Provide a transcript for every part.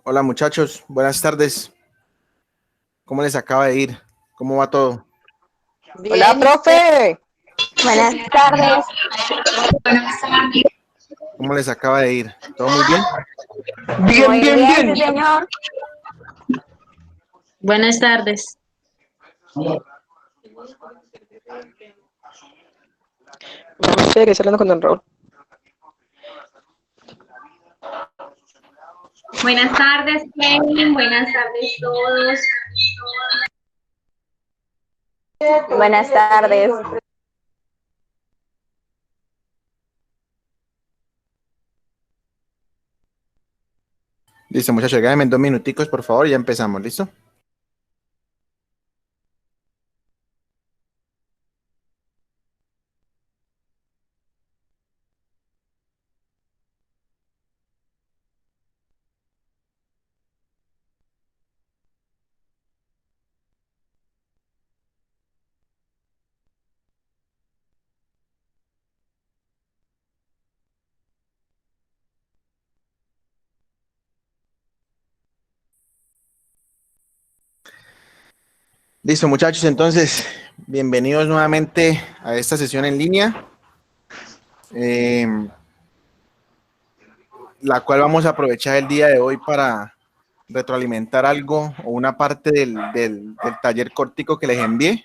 Hola muchachos, buenas tardes. ¿Cómo les acaba de ir? ¿Cómo va todo? Hola, Bien, ¿y usted? profe. Buenas tardes. ¿Cómo les acaba de ir? ¿Todo muy bien? Bien, Muy bien, bien, bien. sí, señor. Buenas tardes. No sé, que está hablando con don Raúl. Buenas tardes, Kevin. Buenas tardes todos. Buenas tardes. Listo, muchachos, regálenme 2 minuticos, por favor, y ya empezamos, ¿listo? Listo, muchachos, entonces, bienvenidos nuevamente a esta sesión en línea, eh, la cual vamos a aprovechar el día de hoy para retroalimentar algo o una parte del taller cortico que les envié.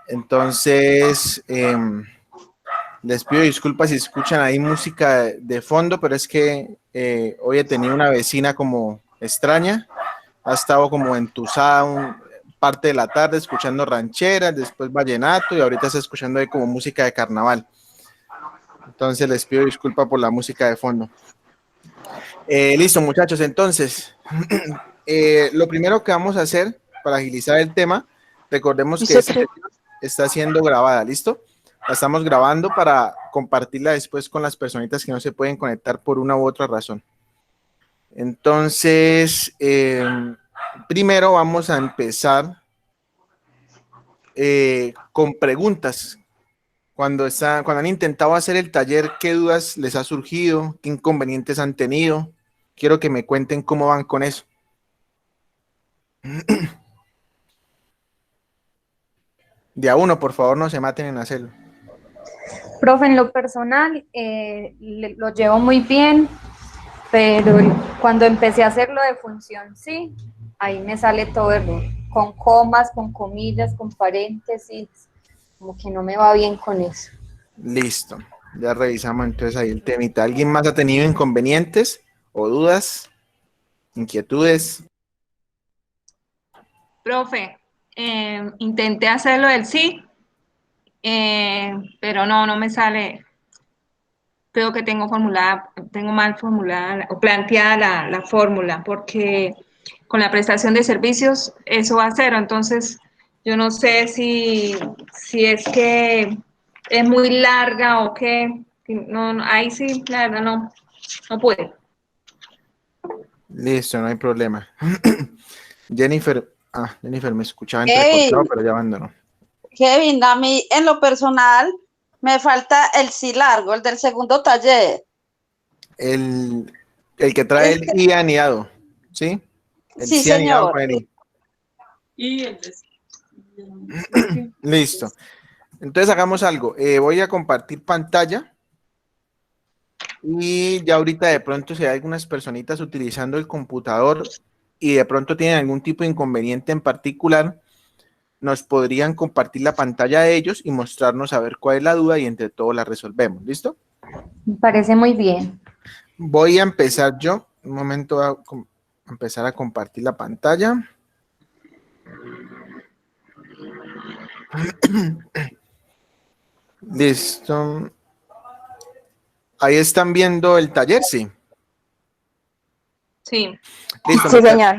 Entonces, les pido disculpas si escuchan ahí música de fondo, pero es que hoy he tenido una vecina como extraña, ha estado como entusada parte de la tarde escuchando rancheras, después vallenato y ahorita está escuchando ahí como música de carnaval. Entonces les pido disculpas por la música de fondo. Listo, muchachos, entonces, lo primero que vamos a hacer para agilizar el tema, recordemos que esta sesión está siendo grabada, ¿listo? La estamos grabando para compartirla después con las personitas que no se pueden conectar por una u otra razón. Entonces, primero vamos a empezar con preguntas. Cuando han intentado hacer el taller, ¿qué dudas les ha surgido? ¿Qué inconvenientes han tenido? Quiero que me cuenten cómo van con eso. De a uno, por favor, no se maten en hacerlo. Profe, en lo personal, lo llevo muy bien, pero cuando empecé a hacerlo de función, sí, ahí me sale todo error, con comas, con comillas, con paréntesis, como que no me va bien con eso. Listo. Ya revisamos entonces ahí el temita. ¿Alguien más ha tenido inconvenientes o dudas, inquietudes? Profe, intenté hacerlo del sí, pero no me sale. Creo que tengo mal formulada o planteada la fórmula, porque con la prestación de servicios eso va a cero. Entonces, yo no sé si es que es muy larga o qué. No, ahí sí, la verdad, no pude. Listo, no hay problema. Jennifer me escuchaba entrecortado, Kevin, pero ya abandonó. Kevin, a mí en lo personal me falta el sí largo, el del segundo taller. El, el que trae Es el que, I aniado, ¿sí? El sí, sí aniado señor. con el I. Listo. Entonces hagamos algo. Voy a compartir pantalla y ya ahorita de pronto si hay algunas personitas utilizando el computador y de pronto tienen algún tipo de inconveniente en particular, nos podrían compartir la pantalla de ellos y mostrarnos a ver cuál es la duda y entre todos la resolvemos. ¿Listo? Me parece muy bien. Voy a empezar yo. Un momento a empezar a compartir la pantalla. Listo. Ahí están viendo el taller, sí. Sí. Listo, Sí, muchachos. señor.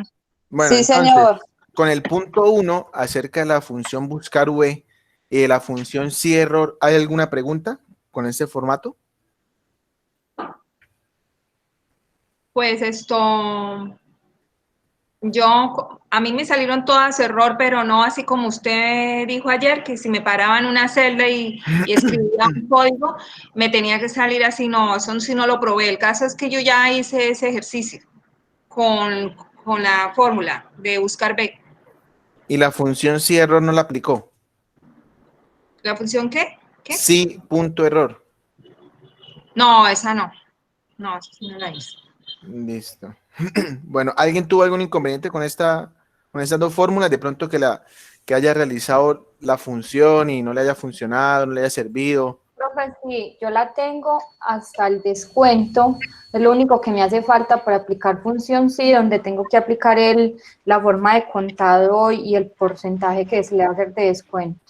Bueno, Sí, entonces, señor. con el punto 1 acerca de la función buscar V y la función si error, ¿hay alguna pregunta con este formato? Pues a mí me salieron todas error, pero no así como usted dijo ayer, que si me paraba en una celda y escribía un código, me tenía que salir así. No, eso sí no lo probé. El caso es que yo ya hice ese ejercicio. con la fórmula de buscar B. Y la función si error no la aplicó. ¿La función qué? ¿Qué? Sí, punto error. No, esa no. No, esa sí no la hice. Listo. Bueno, ¿alguien tuvo algún inconveniente con estas dos fórmulas? De pronto que haya realizado la función y no le haya funcionado, no le haya servido. Profe, sí, yo la tengo hasta el descuento, es lo único que me hace falta para aplicar función sí, donde tengo que aplicar la forma de contado y el porcentaje que se le va a hacer de descuento.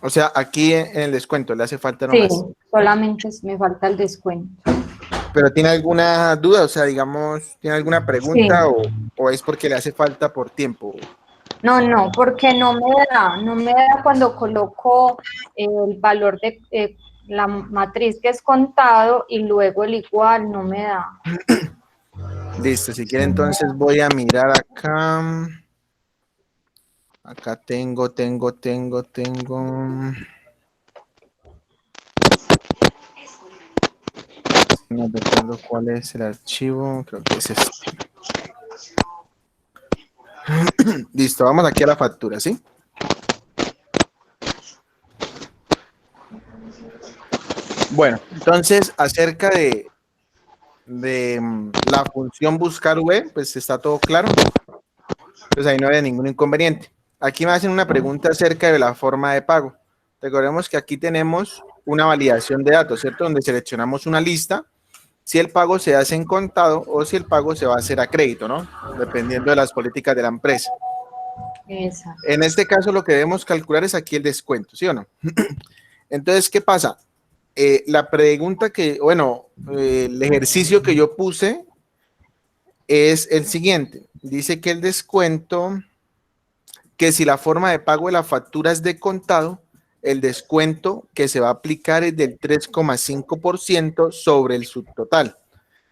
O sea, aquí en el descuento le hace falta Sí, nomás. solamente me falta el descuento. ¿Pero tiene alguna duda? O sea, digamos, ¿tiene alguna pregunta Sí. o es porque le hace falta por tiempo? No, porque no me da cuando coloco el valor de la matriz que es contado y luego el igual, no me da. Listo, si quiere entonces voy a mirar acá. Acá tengo. No recuerdo cuál es el archivo, creo que es este. Listo, vamos aquí a la factura, ¿sí? Bueno, entonces acerca de la función buscar V, pues está todo claro. Pues ahí no había ningún inconveniente. Aquí me hacen una pregunta acerca de la forma de pago. Recordemos que aquí tenemos una validación de datos, ¿cierto? Donde seleccionamos una lista, si el pago se hace en contado o si el pago se va a hacer a crédito, ¿no? Dependiendo de las políticas de la empresa. Exacto. En este caso lo que debemos calcular es aquí el descuento, ¿sí o no? Entonces, ¿qué pasa? La pregunta el ejercicio que yo puse es el siguiente. Dice que el descuento, que si la forma de pago de la factura es de contado, el descuento que se va a aplicar es del 3,5% sobre el subtotal.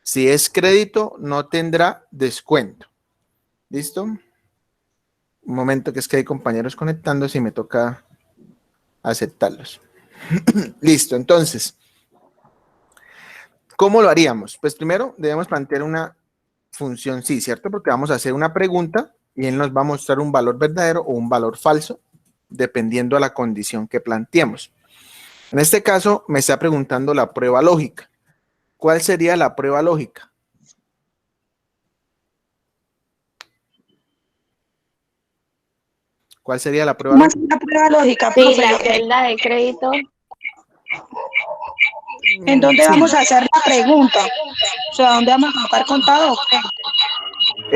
Si es crédito, no tendrá descuento. ¿Listo? Un momento que es que hay compañeros conectándose y me toca aceptarlos. Listo, entonces, ¿cómo lo haríamos? Pues primero debemos plantear una función sí, ¿cierto? Porque vamos a hacer una pregunta y él nos va a mostrar un valor verdadero o un valor falso, dependiendo a la condición que planteemos. En este caso, me está preguntando la prueba lógica. ¿Cuál sería la prueba lógica? ¿Cuál sería la prueba ¿Cómo lógica? es la prueba lógica, Sí, profe? la celda de crédito. ¿En dónde Sí, vamos a hacer la pregunta? O sea, ¿dónde vamos a colocar contado o qué?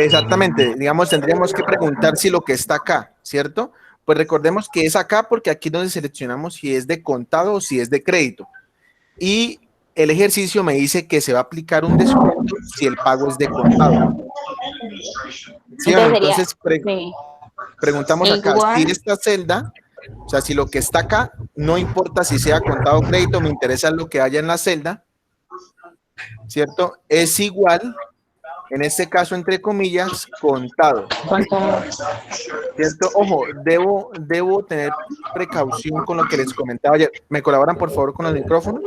exactamente. Digamos, tendríamos que preguntar si lo que está acá, ¿cierto? Pues recordemos que es acá porque aquí es donde seleccionamos si es de contado o si es de crédito. Y el ejercicio me dice que se va a aplicar un descuento si el pago es de contado. ¿Sí o no? Entonces, Sí. preguntamos acá, si Igual. esta celda, o sea, si lo que está acá, no importa si sea contado o crédito, me interesa lo que haya en la celda, ¿cierto? Es igual, en este caso, entre comillas, contado, ¿cierto? Ojo, debo tener precaución con lo que les comentaba ayer. ¿Me colaboran, por favor, con los micrófonos?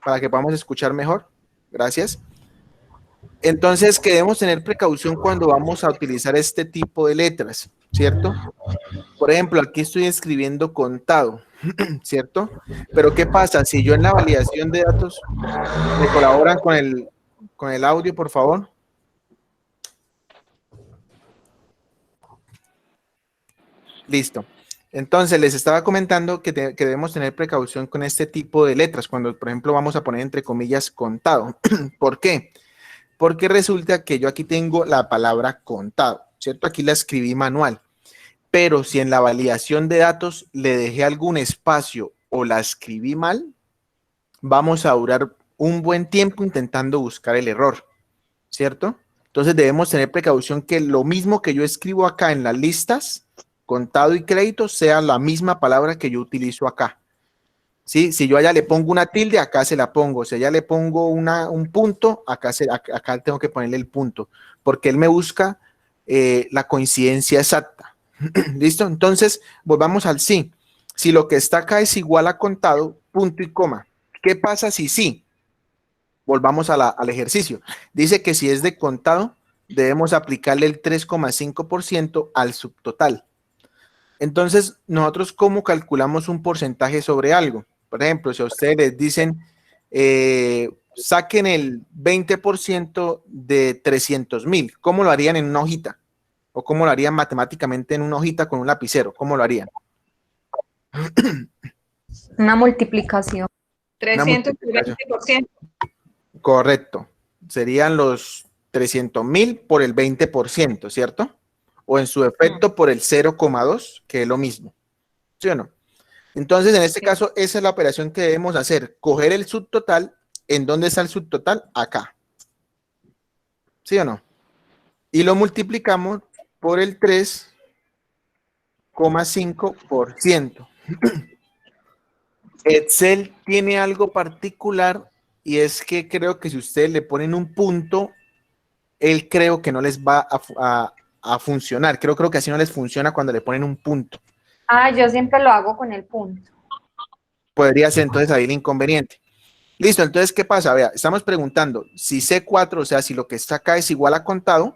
Para que podamos escuchar mejor. Gracias. Entonces, que debemos tener precaución cuando vamos a utilizar este tipo de letras, ¿cierto? Por ejemplo, aquí estoy escribiendo contado, ¿cierto? Pero ¿qué pasa? Si yo en la validación de datos, ¿me colaboran con el audio, por favor? Listo. Entonces, les estaba comentando que debemos tener precaución con este tipo de letras, cuando, por ejemplo, vamos a poner entre comillas contado. ¿Por qué? Porque resulta que yo aquí tengo la palabra contado, ¿cierto? Aquí la escribí manual. Pero si en la validación de datos le dejé algún espacio o la escribí mal, vamos a durar un buen tiempo intentando buscar el error, ¿cierto? Entonces debemos tener precaución que lo mismo que yo escribo acá en las listas, contado y crédito, sea la misma palabra que yo utilizo acá. ¿Sí? Si yo allá le pongo una tilde, acá se la pongo. Si allá le pongo un punto, acá tengo que ponerle el punto, porque él me busca la coincidencia exacta. ¿Listo? Entonces, volvamos al sí. Si lo que está acá es igual a contado, punto y coma. ¿Qué pasa si sí? Volvamos al ejercicio. Dice que si es de contado, debemos aplicarle el 3,5% al subtotal. Entonces, nosotros, ¿cómo calculamos un porcentaje sobre algo? Por ejemplo, si a ustedes les dicen, saquen el 20% de 300.000, ¿cómo lo harían en una hojita? ¿O cómo lo harían matemáticamente en una hojita con un lapicero? ¿Cómo lo harían? Una multiplicación. 300 por 20%. Correcto. Serían los 300.000 por el 20%, ¿cierto? O en su defecto por el 0,2, que es lo mismo. ¿Sí o no? Entonces, en este caso, esa es la operación que debemos hacer. Coger el subtotal. ¿En dónde está el subtotal? Acá. ¿Sí o no? Y lo multiplicamos por el 3,5%. Excel tiene algo particular y es que creo que si ustedes le ponen un punto, él creo que no les va a funcionar. Creo que así no les funciona cuando le ponen un punto. Ah, yo siempre lo hago con el punto. Podría ser entonces ahí el inconveniente. Listo, entonces, ¿qué pasa? Vea, estamos preguntando si C4, o sea, si lo que está acá es igual a contado,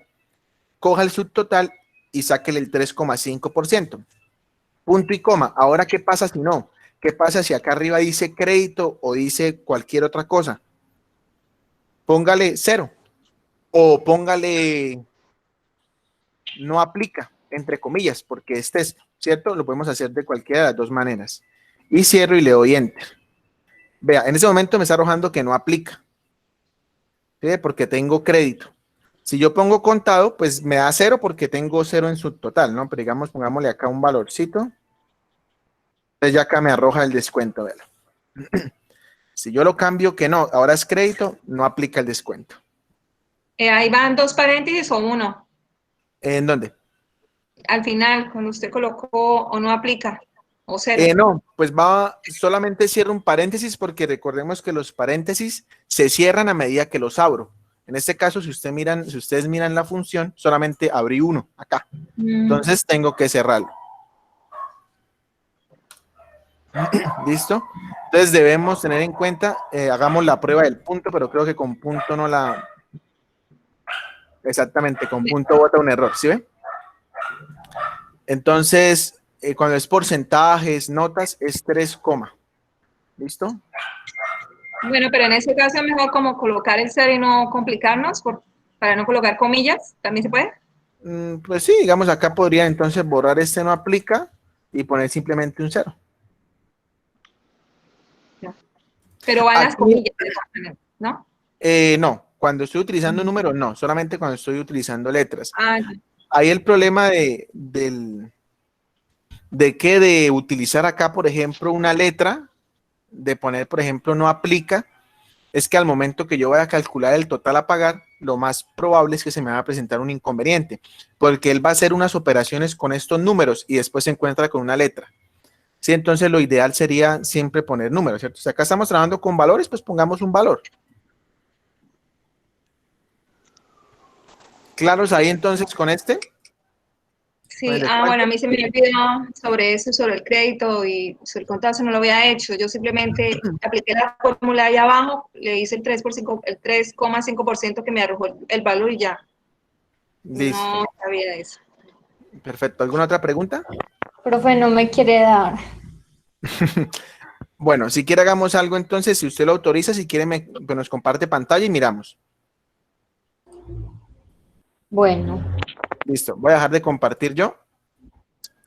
coja el subtotal y sáquele el 3,5%. Punto y coma. Ahora, ¿qué pasa si no? ¿Qué pasa si acá arriba dice crédito o dice cualquier otra cosa? Póngale 0 o póngale no aplica, entre comillas, porque es texto, ¿cierto? Lo podemos hacer de cualquiera de las dos maneras. Y cierro y le doy enter. Vea, en ese momento me está arrojando que no aplica, ¿sí? Porque tengo crédito. Si yo pongo contado, pues me da 0 porque tengo 0 en su total, ¿no? Pero digamos, pongámosle acá un valorcito. Entonces ya acá me arroja el descuento, ¿verdad? Si yo lo cambio que no, ahora es crédito, no aplica el descuento. Ahí van 2 paréntesis o 1. ¿En dónde? Al final, cuando usted colocó o no aplica, o 0. No, pues solamente cierro un paréntesis porque recordemos que los paréntesis se cierran a medida que los abro. En este caso, si ustedes miran la función, solamente abrí uno acá. Entonces tengo que cerrarlo. ¿Listo? Entonces debemos tener en cuenta, hagamos la prueba del punto, pero creo que con punto no la... Exactamente, con punto bota un error, ¿sí ven? Entonces, cuando es porcentajes, notas, es 3, ¿listo? Bueno, pero en ese caso es mejor como colocar el 0 y no complicarnos, para no colocar comillas, ¿también se puede? Pues sí, digamos acá podría entonces borrar este no aplica y poner simplemente un 0. Pero van las Aquí, comillas, ¿no? No, cuando estoy utilizando números, no, solamente cuando estoy utilizando letras. Ah, Ahí el problema de utilizar acá, por ejemplo, una letra, de poner, por ejemplo, no aplica, es que al momento que yo vaya a calcular el total a pagar, lo más probable es que se me va a presentar un inconveniente, porque él va a hacer unas operaciones con estos números y después se encuentra con una letra. Sí, entonces lo ideal sería siempre poner números, ¿cierto? Si acá estamos trabajando con valores, pues pongamos un valor. ¿Claros ahí entonces con este? sí, bueno, a mí se me había olvidado sobre eso, sobre el crédito y sobre el contado, eso no lo había hecho. Yo simplemente apliqué la fórmula ahí abajo, le hice el 3,5% que me arrojó el valor y ya. Listo. No sabía eso. Perfecto. ¿Alguna otra pregunta? Profe, no me quiere dar. Bueno, si quiere hagamos algo entonces, si usted lo autoriza, si quiere pues nos comparte pantalla y miramos. Bueno. Listo, voy a dejar de compartir yo.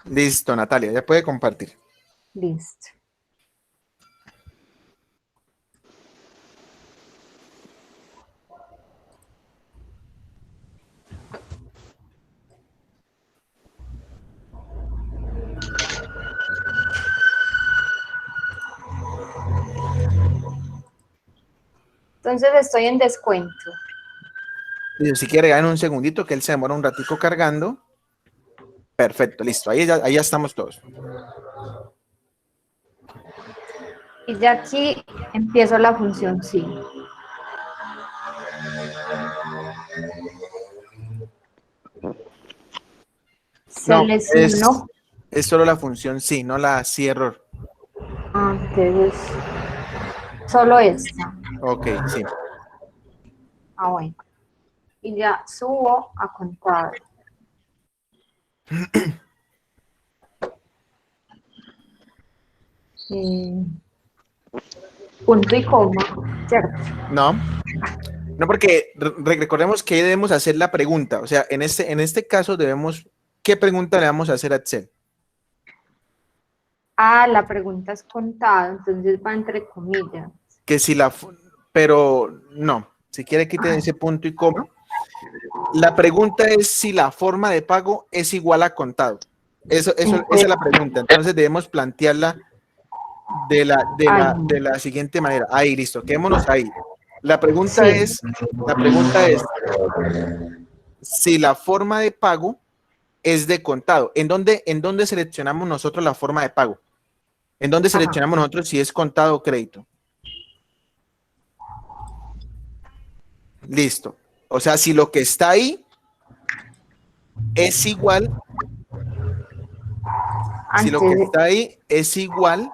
Listo, Natalia, ya puede compartir. Listo. Entonces estoy en descuento. Listo, si quiere, en un segundito que él se demora un ratico cargando. Perfecto, listo, ahí ya estamos todos. Y ya aquí empiezo la función sí. Selecciono. Es solo la función sí, no la sí error. Ah, entonces solo esta. Ok, sí. Ah, bueno. y ya subo a contado. Punto y coma, ¿cierto? No, no, porque recordemos que debemos hacer la pregunta. O sea, en este caso debemos, ¿qué pregunta le vamos a hacer a Excel? Ah, la pregunta es contado, entonces va entre comillas. Que si pero no, si quiere quiten ese punto y coma. La pregunta es si la forma de pago es igual a contado. Esa es la pregunta. Entonces debemos plantearla de la siguiente manera. Ahí, listo, quedémonos ahí. La pregunta es si la forma de pago es de contado. ¿En dónde seleccionamos nosotros la forma de pago? ¿En dónde seleccionamos nosotros si es contado o crédito? Listo. O sea, si lo que está ahí es igual, si lo que está ahí es igual,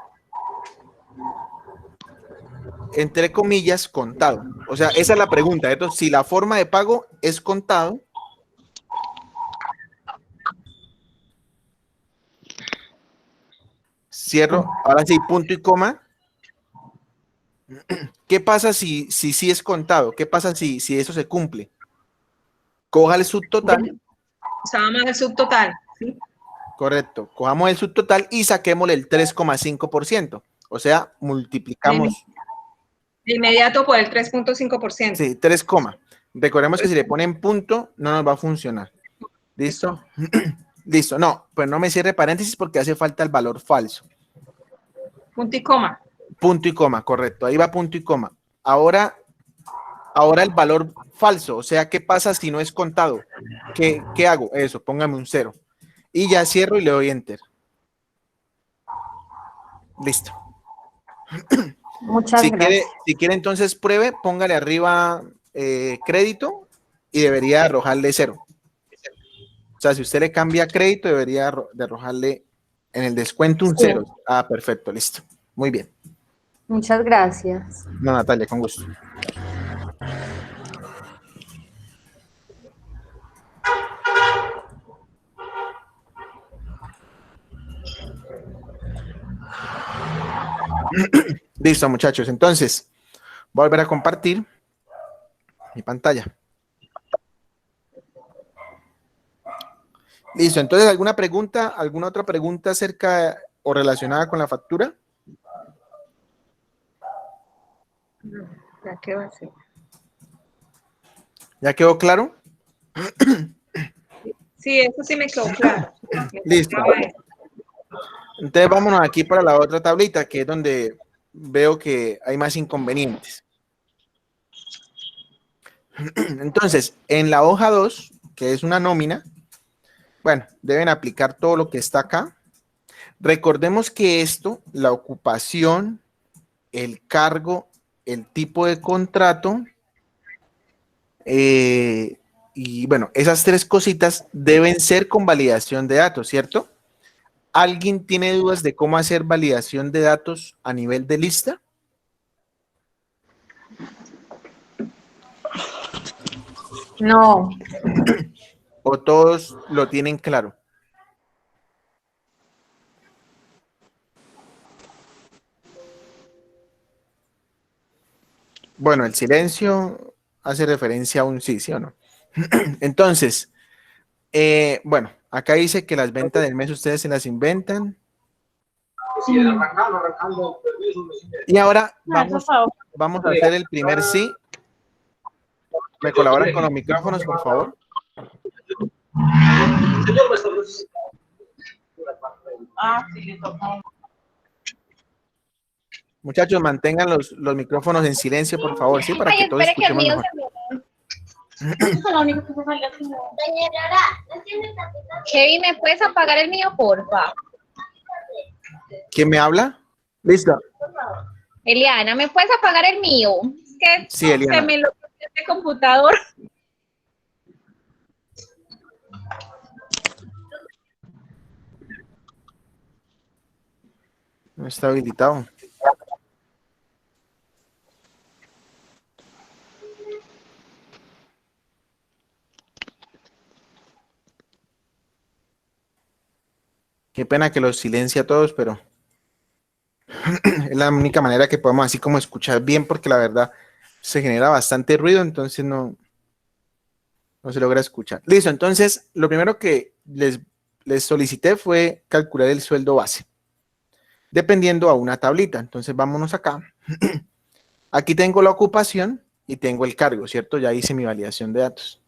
entre comillas, contado. O sea, esa es la pregunta. Entonces, si la forma de pago es contado, cierro, ahora sí, punto y coma. ¿Qué pasa si sí es contado? ¿Qué pasa si eso se cumple? Coja el subtotal. O sea, vamos al subtotal, ¿sí? Correcto. Cojamos el subtotal y saquémosle el 3,5%. O sea, multiplicamos. De inmediato por el 3.5%. Sí, 3, recordemos que si le ponen punto, no nos va a funcionar. ¿Listo? Listo. No, pues no me cierre paréntesis porque hace falta el valor falso. Punto y coma. Punto y coma, correcto. Ahí va punto y coma. Ahora el valor falso. O sea, ¿qué pasa si no es contado? ¿Qué hago? Eso, póngame un 0. Y ya cierro y le doy enter. Listo. Muchas gracias. Si quiere, entonces pruebe, póngale arriba crédito y debería arrojarle 0. O sea, si usted le cambia crédito, debería de arrojarle en el descuento un 0. Ah, perfecto, listo. Muy bien. Muchas gracias. No, Natalia, con gusto. Listo, muchachos. Entonces, voy a volver a compartir mi pantalla. Listo. Entonces, ¿alguna otra pregunta acerca o relacionada con la factura? Ya quedó así. ¿Ya quedó claro? Sí, eso sí me quedó claro. Listo. Entonces, vámonos aquí para la otra tablita, que es donde veo que hay más inconvenientes. Entonces, en la hoja 2, que es una nómina, bueno, deben aplicar todo lo que está acá. Recordemos que esto, la ocupación, el cargo, el tipo de contrato, y bueno, esas 3 cositas deben ser con validación de datos, ¿cierto? ¿Alguien tiene dudas de cómo hacer validación de datos a nivel de lista? No. ¿O todos lo tienen claro? Bueno, el silencio hace referencia a un sí, ¿sí o no? Entonces, bueno, acá dice que las ventas del mes ustedes se las inventan. Y ahora vamos a hacer el primer sí. ¿Me colaboran con los micrófonos, por favor? Muchachos, mantengan los micrófonos en silencio, por favor, ¿sí? Para que todos escuchemos mejor. Kevin, ¿me puedes apagar el mío, porfa? ¿Quién me habla? Listo. Eliana, ¿me puedes apagar el mío? Es que Sí, Eliana. se me lo este computador. No está habilitado. Qué pena que los silencie a todos, pero es la única manera que podemos así como escuchar bien, porque la verdad se genera bastante ruido, entonces no se logra escuchar. Listo, entonces lo primero que les solicité fue calcular el sueldo base, dependiendo a una tablita. Entonces vámonos acá. Aquí tengo la ocupación y tengo el cargo, ¿cierto? Ya hice mi validación de datos.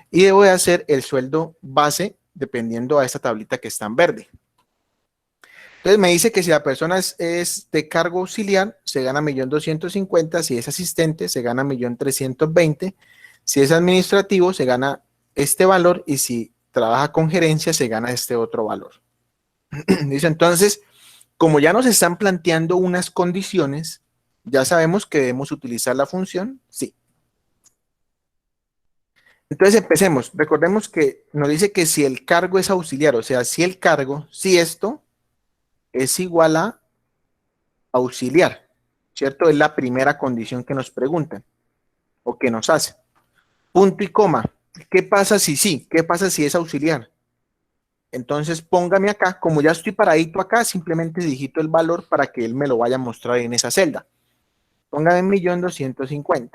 Y debo de hacer el sueldo base dependiendo a esta tablita que está en verde. Entonces me dice que si la persona es de cargo auxiliar, se gana 1.250.000, si es asistente, se gana 1.320.000, si es administrativo, se gana este valor, y si trabaja con gerencia, se gana este otro valor. Dice, entonces, como ya nos están planteando unas condiciones, ya sabemos que debemos utilizar la función sí. Entonces empecemos. Recordemos que nos dice que si el cargo es auxiliar, o sea, si el cargo, si esto es igual a auxiliar, ¿cierto? Es la primera condición que nos preguntan o que nos hace. Punto y coma. ¿Qué pasa si sí? ¿Qué pasa si es auxiliar? Entonces póngame acá, como ya estoy paradito acá, simplemente digito el valor para que él me lo vaya a mostrar en esa celda. Póngame 1.250.000.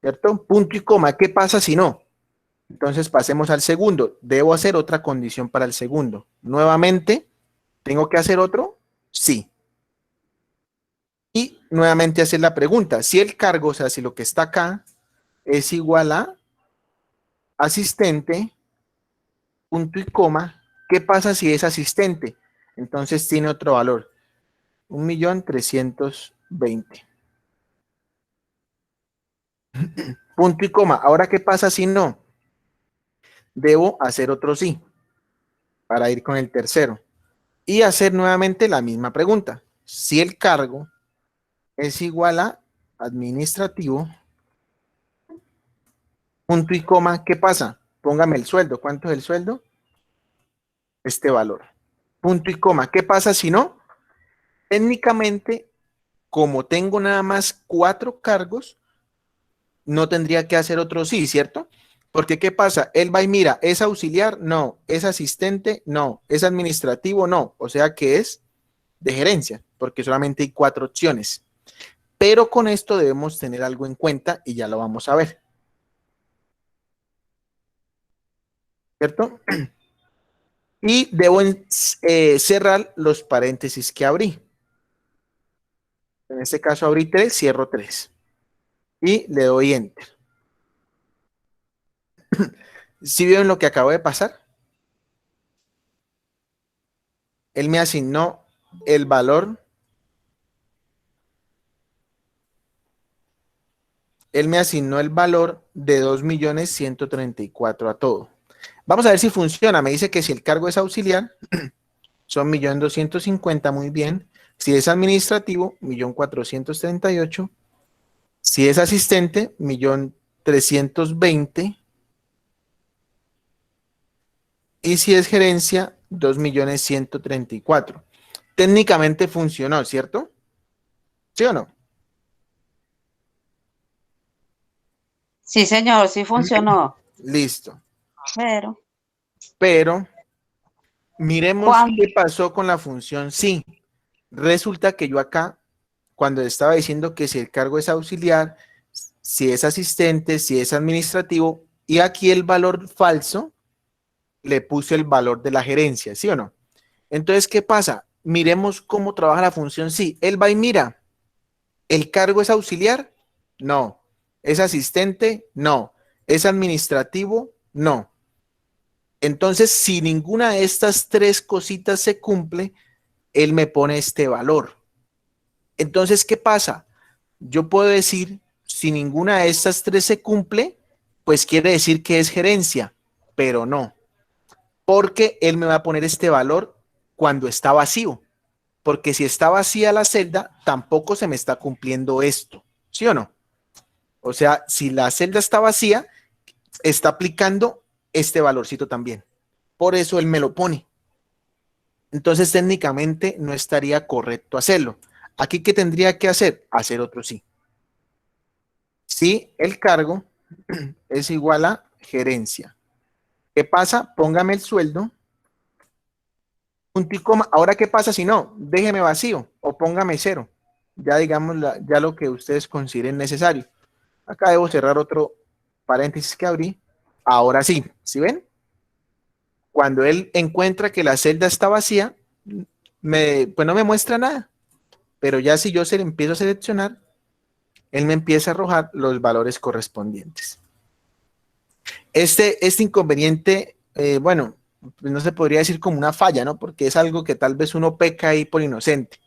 ¿Cierto? Punto y coma. ¿Qué pasa si no? Entonces pasemos al segundo. Debo hacer otra condición para el segundo. Nuevamente, ¿tengo que hacer otro? Sí. Y nuevamente hacer la pregunta. Si el cargo, o sea, si lo que está acá es igual a asistente, punto y coma, ¿qué pasa si es asistente? Entonces tiene otro valor. 1.320.000. Punto y coma. Ahora, ¿qué pasa si no? Debo hacer otro sí para ir con el tercero. Y hacer nuevamente la misma pregunta. Si el cargo es igual a administrativo, punto y coma, ¿qué pasa? Póngame el sueldo. ¿Cuánto es el sueldo? Este valor. Punto y coma. ¿Qué pasa si no? Técnicamente, como tengo nada más 4 cargos, no tendría que hacer otro sí, ¿cierto? Porque ¿qué pasa? Él va y mira, ¿es auxiliar? No. ¿Es asistente? No. ¿Es administrativo? No. O sea que es de gerencia, porque solamente hay 4 opciones. Pero con esto debemos tener algo en cuenta y ya lo vamos a ver. ¿Cierto? Y debo cerrar los paréntesis que abrí. En este caso abrí 3, cierro 3. Y le doy Enter. ¿Sí vieron lo que acabo de pasar? Él me asignó el valor. Él me asignó el valor de 2.134.000 a todo. Vamos a ver si funciona. Me dice que si el cargo es auxiliar, son 1.250.000, muy bien. Si es administrativo, 1.438.000. Si es asistente, 1.320.000. Y si es gerencia, 2.134.000. Técnicamente funcionó, ¿cierto? ¿Sí o no? Sí, señor, sí funcionó. Listo. Pero, Miremos ¿cuándo? qué pasó con la función sí. Resulta que yo acá, cuando estaba diciendo que si el cargo es auxiliar, si es asistente, si es administrativo, y aquí el valor falso, le puse el valor de la gerencia, ¿sí o no? Entonces, ¿qué pasa? Miremos cómo trabaja la función sí. Él va y mira, ¿el cargo es auxiliar? No. ¿Es asistente? No. ¿Es administrativo? No. Entonces, si ninguna de estas 3 cositas se cumple, él me pone este valor. Entonces, ¿qué pasa? Yo puedo decir, si ninguna de estas 3 se cumple, pues quiere decir que es gerencia, pero no, porque él me va a poner este valor cuando está vacío, porque si está vacía la celda, tampoco se me está cumpliendo esto, ¿sí o no? O sea, si la celda está vacía, está aplicando este valorcito también. Por eso él me lo pone. Entonces, técnicamente no estaría correcto hacerlo. Aquí, ¿qué tendría que hacer? Hacer otro sí. Si el cargo es igual a gerencia. ¿Qué pasa? Póngame el sueldo punto y coma. Ahora, ¿qué pasa si no? Déjeme vacío o póngame cero. Ya digamos, ya lo que ustedes consideren necesario. Acá debo cerrar otro paréntesis que abrí. Ahora sí, ¿sí ven? Cuando él encuentra que la celda está vacía, pues no me muestra nada. Pero ya si yo se le empiezo a seleccionar, él me empieza a arrojar los valores correspondientes. Este inconveniente, bueno, pues no se podría decir como una falla, ¿no? Porque es algo que tal vez uno peca ahí por inocente.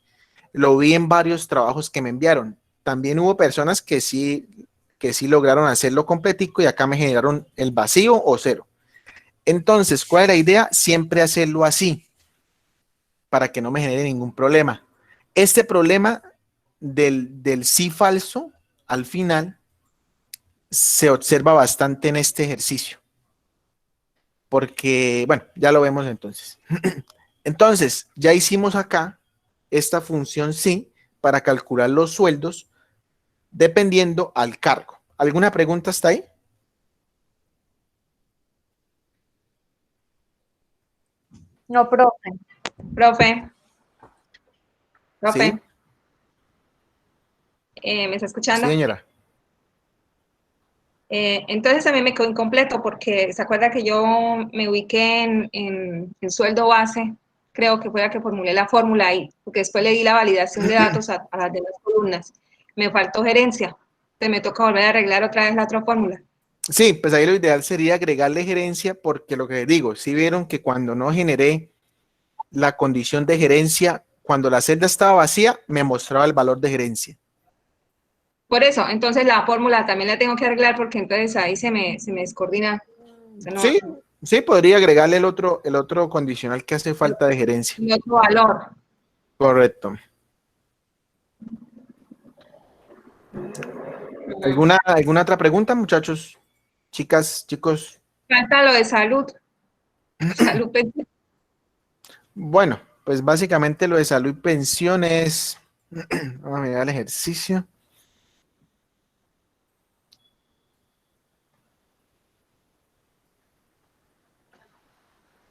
Lo vi en varios trabajos que me enviaron. También hubo personas que sí lograron hacerlo completico y acá me generaron el vacío o cero. Entonces, ¿cuál es la idea? Siempre hacerlo así, para que no me genere ningún problema. Este problema del sí falso, al final, se observa bastante en este ejercicio. Porque, bueno, ya lo vemos entonces. Entonces, ya hicimos acá esta función sí para calcular los sueldos dependiendo al cargo. ¿Alguna pregunta hasta ahí? No, profe. Profe, Sí, ¿me está sí, escuchando? señora. Entonces a mí me quedó incompleto porque se acuerda que yo me ubiqué en sueldo base, creo que fue la que formulé la fórmula ahí, porque después le di la validación de datos a las demás columnas. Me faltó gerencia, entonces me toca volver a arreglar otra vez la otra fórmula. Sí, pues ahí lo ideal sería agregarle gerencia porque lo que digo, si vieron que cuando no generé la condición de gerencia, cuando la celda estaba vacía, me mostraba el valor de gerencia. Por eso, entonces la fórmula también la tengo que arreglar porque entonces ahí se me descoordina. O sea, no, Sí, sí, podría agregarle el otro condicional que hace falta de gerencia. no otro valor. Correcto. ¿Alguna otra pregunta, muchachos? Chicas, chicos. Falta lo de salud. Salud pendiente. Bueno, pues básicamente lo de salud y pensiones. Vamos a mirar el ejercicio.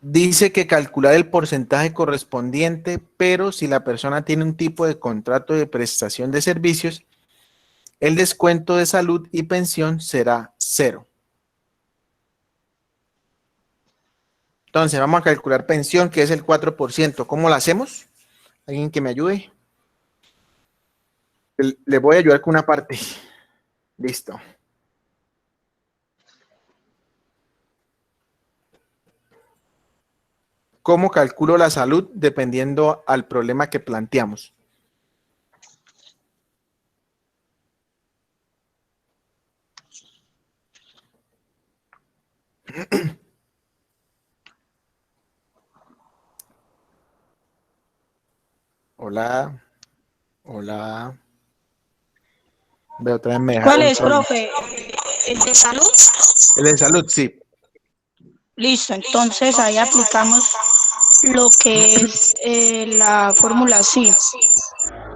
Dice que calcular el porcentaje correspondiente, pero si la persona tiene un tipo de contrato de prestación de servicios, el descuento de salud y pensión será cero. Entonces, vamos a calcular pensión, que es el 4%. ¿Cómo lo hacemos? ¿Alguien que me ayude? Le voy a ayudar con una parte. Listo. ¿Cómo calculo la salud dependiendo al problema que planteamos? Hola, hola. Veo otra vez me ¿Cuál dejaron es, solo. profe? ¿El de salud? El de salud, sí. Listo, entonces ahí aplicamos lo que es la fórmula sí.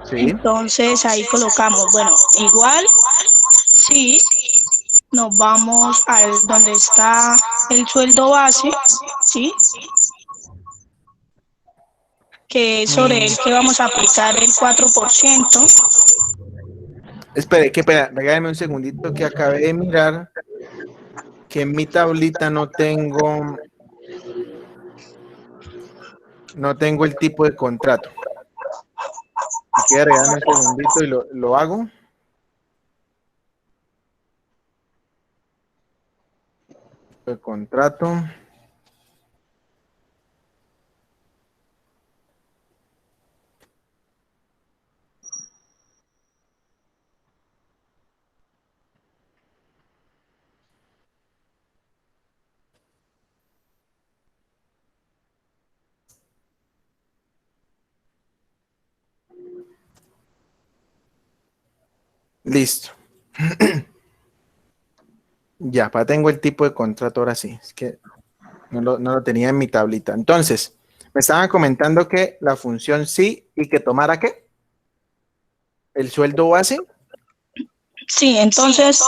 Sí. Entonces ahí colocamos, bueno, igual sí, nos vamos al donde está el sueldo base, ¿sí? Que es sobre el que vamos a aplicar el 4%. Espere, qué pena, regáleme un segundito que acabé de mirar que en mi tablita no tengo el tipo de contrato. Si quiere regalarme un segundito y lo hago. El contrato. Listo. Ya, tengo el tipo de contrato ahora sí. Es que no lo tenía en mi tablita. Entonces, me estaban comentando que la función sí y que tomara ¿qué? El sueldo base. Sí, entonces,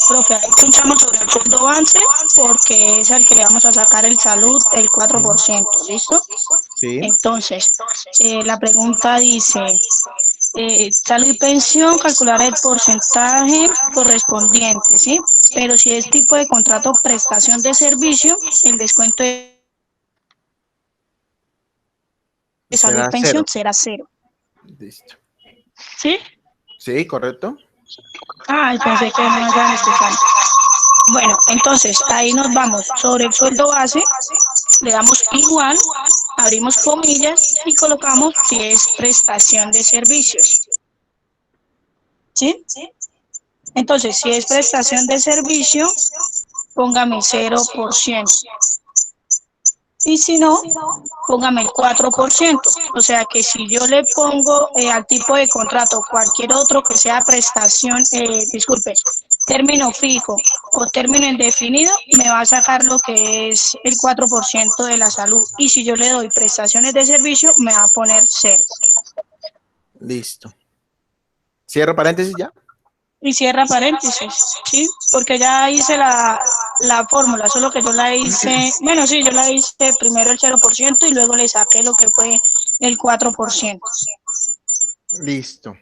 profe, ahí pinchamos sobre el sueldo base porque es el que le vamos a sacar el salud, el 4%, ¿listo? Sí, Entonces, la pregunta dice, salud y pensión, calcular el porcentaje correspondiente, ¿sí? Pero si es tipo de contrato prestación de servicio, el descuento de salud y será pensión cero. será cero, Listo. ¿sí? Sí, correcto. Ah, pensé que no iban escuchando. Bueno, entonces ahí nos vamos sobre el sueldo base, le damos igual, abrimos comillas y colocamos si es prestación de servicios, ¿sí? Entonces, si es prestación de servicio, póngame 0%. Y si no, póngame el 4%. O sea que si yo le pongo al tipo de contrato cualquier otro que sea prestación, disculpe, término fijo o término indefinido, me va a sacar lo que es el 4% de la salud. Y si yo le doy prestaciones de servicio, me va a poner 0. Listo. Cierro paréntesis ya. Y cierra paréntesis, ¿sí? Porque ya hice la fórmula, solo que yo la hice, bueno, sí, yo la hice primero el 0% y luego le saqué lo que fue el 4%. Listo.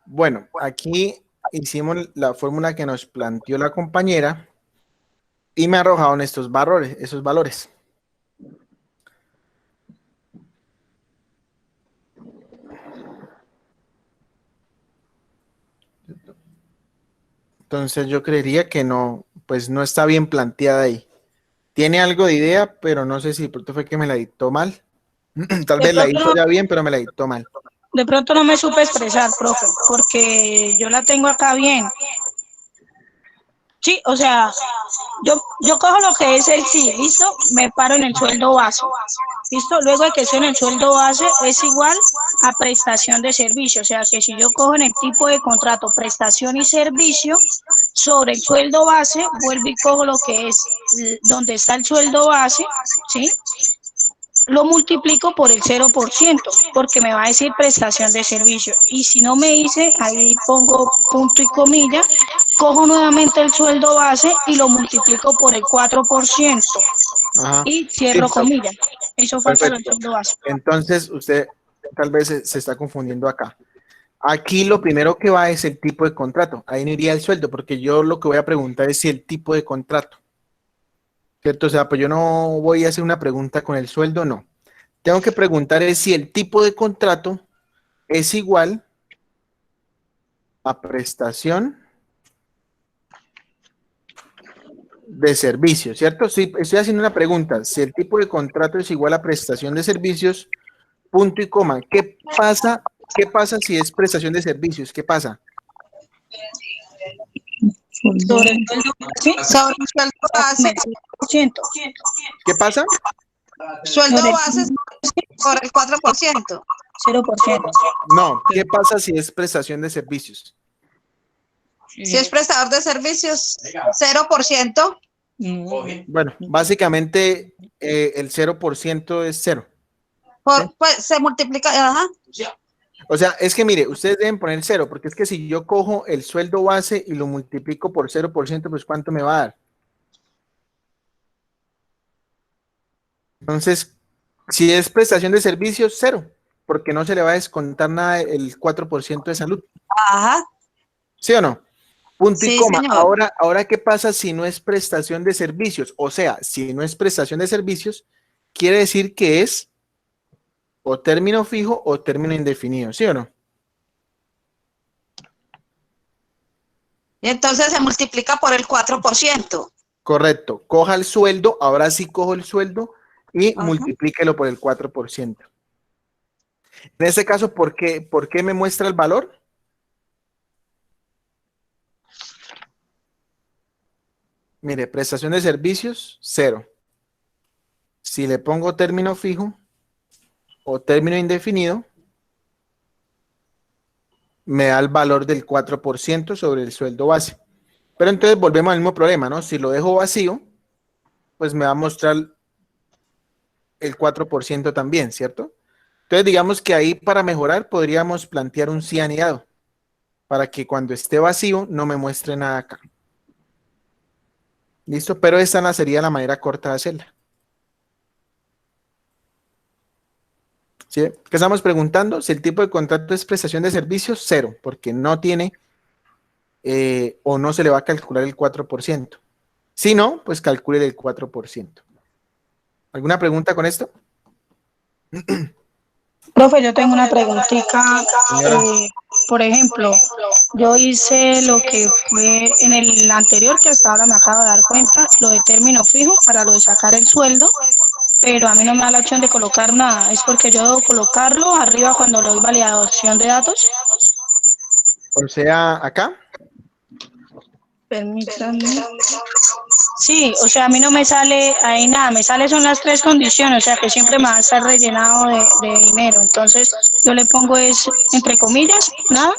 Bueno, aquí hicimos la fórmula que nos planteó la compañera y me arrojaron estos valores, esos valores. Entonces yo creería que no, pues no está bien planteada ahí. Tiene algo de idea, pero no sé si de pronto fue que me la dictó mal. Tal De vez la pronto hizo no, ya bien, pero me la dictó mal. de pronto no me supe expresar, profe, porque yo la tengo acá bien. Sí, o sea, yo cojo lo que es el sí, ¿listo? Me paro en el sueldo base, ¿listo? Luego de que estoy en el sueldo base es igual a prestación de servicio, o sea, que si yo cojo en el tipo de contrato prestación y servicio, sobre el sueldo base, vuelvo y cojo lo que es donde está el sueldo base, ¿sí? Lo multiplico por el 0%, porque me va a decir prestación de servicio. Y si no me dice, ahí pongo punto y comilla, cojo nuevamente el sueldo base y lo multiplico por el 4% Ajá. y Sí, cierro comilla. Eso falta el perfecto. sueldo base. Entonces usted tal vez se está confundiendo acá. Aquí lo primero que va es el tipo de contrato. Ahí no iría el sueldo, porque yo lo que voy a preguntar es si el tipo de contrato. ¿Cierto? O sea, pues yo no voy a hacer una pregunta con el sueldo, no. Tengo que preguntar es si el tipo de contrato es igual a prestación de servicios, ¿cierto? Sí, estoy haciendo una pregunta. Si el tipo de contrato es igual a prestación de servicios, punto y coma. ¿Qué pasa? ¿Qué pasa si es prestación de servicios? ¿Qué pasa? Sobre el sueldo base, Sobre el sueldo base, el 0%. ¿Qué pasa? sueldo Sobre el base por el 4%. 0%. No, ¿qué pasa si es prestación de servicios? Si es prestador de servicios, 0%. Bueno, básicamente el 0% es cero. ¿Sí? Pues se multiplica, ajá. O sea, es que mire, ustedes deben poner cero, porque es que si yo cojo el sueldo base y lo multiplico por 0%, pues ¿cuánto me va a dar? Entonces, si es prestación de servicios, cero, porque no se le va a descontar nada el 4% de salud. Ajá. ¿Sí o no? Punto y Sí, coma. señor. Ahora, ¿qué pasa si no es prestación de servicios? O sea, si no es prestación de servicios, quiere decir que es o término fijo o término indefinido, ¿sí o no? Y entonces se multiplica por el 4%. Correcto. Coja el sueldo, ahora sí cojo el sueldo y Ajá. multiplíquelo por el 4%. En este caso, ¿por qué me muestra el valor? Mire, prestación de servicios, cero. Si le pongo término fijo o término indefinido, me da el valor del 4% sobre el sueldo base. Pero entonces volvemos al mismo problema, ¿no? Si lo dejo vacío, pues me va a mostrar el 4% también, ¿cierto? Entonces digamos que ahí para mejorar podríamos plantear un sí anidado. para que cuando esté vacío no me muestre nada acá. ¿Listo? Pero esta sería la manera corta de hacerla. ¿Sí? ¿Qué estamos preguntando? Si el tipo de contrato es prestación de servicios, 0, porque no tiene o no se le va a calcular el 4%. Si no, pues calcule el 4%. ¿Alguna pregunta con esto? Profe, yo tengo una preguntita. Señora. Por ejemplo, yo hice lo que fue en el anterior, que hasta ahora me acabo de dar cuenta, lo de término fijo para lo de sacar el sueldo, pero a mí no me da la opción de colocar nada. ¿Es porque yo debo colocarlo arriba cuando le doy validación de datos? O sea, acá. Permítame. Sí, o sea, a mí no me sale ahí nada, me sale son las 3 condiciones, o sea, que siempre me va a estar rellenado de dinero. Entonces, yo le pongo es, entre comillas, nada,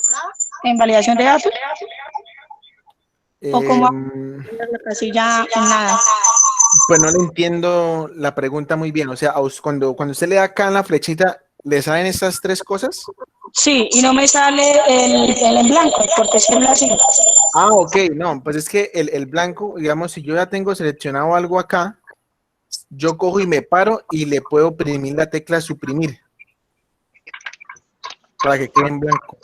en validación de datos, o como la casilla en nada. Pues no le entiendo la pregunta muy bien. O sea, cuando usted le da acá en la flechita, ¿le salen estas 3 cosas? Sí, y no me sale el en blanco, porque siempre así. Ah, ok, no, pues es que el blanco, digamos, si yo ya tengo seleccionado algo acá, yo cojo y me paro y le puedo oprimir la tecla suprimir para que quede en blanco.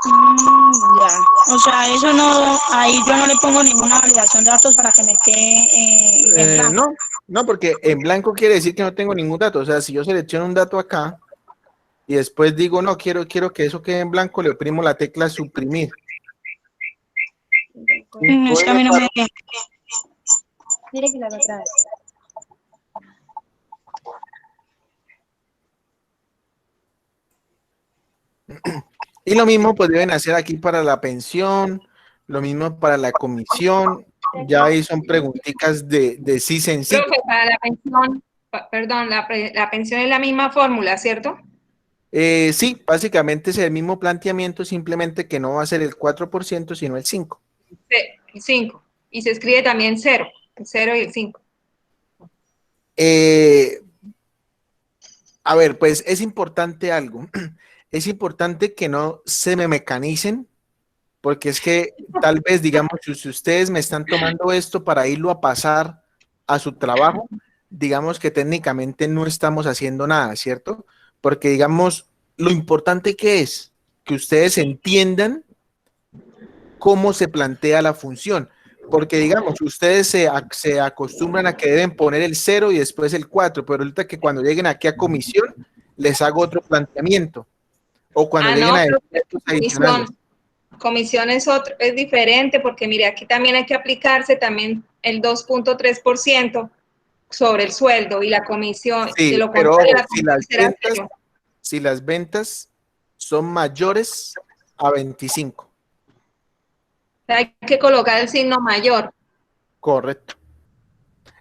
Ya, o sea, eso no, ahí yo no le pongo ninguna validación de datos para que me quede en blanco. No, porque en blanco quiere decir que no tengo ningún dato. O sea, si yo selecciono un dato acá y después digo, no, quiero que eso quede en blanco, le oprimo la tecla suprimir. Es que a mí no me... Mire que la hago otra vez. Y lo mismo pues deben hacer aquí para la pensión, lo mismo para la comisión. Ya ahí son preguntitas de sí sencillo. Profe, para la pensión, perdón, la pensión es la misma fórmula, ¿cierto? Sí, básicamente es el mismo planteamiento, simplemente que no va a ser el 4%, sino el 5%. El 5. Y se escribe también 0, el 0 y el 5. A ver, pues es importante algo. Es importante que no se me mecanicen, porque es que tal vez, digamos, si ustedes me están tomando esto para irlo a pasar a su trabajo, digamos que técnicamente no estamos haciendo nada, ¿cierto? Porque, digamos, lo importante que es que ustedes entiendan cómo se plantea la función. Porque, digamos, ustedes se acostumbran a que deben poner el 0 y después el 4, pero ahorita que cuando lleguen aquí a comisión, les hago otro planteamiento. O cuando lleguen No, a pero descuentos adicionales. comisión es diferente porque mire, aquí también hay que aplicarse también el 2.3% sobre el sueldo y la comisión, de Sí, lo pero contrario, ojo, la comisión será cero. si las ventas son mayores a 25, Hay que colocar el signo mayor. correcto.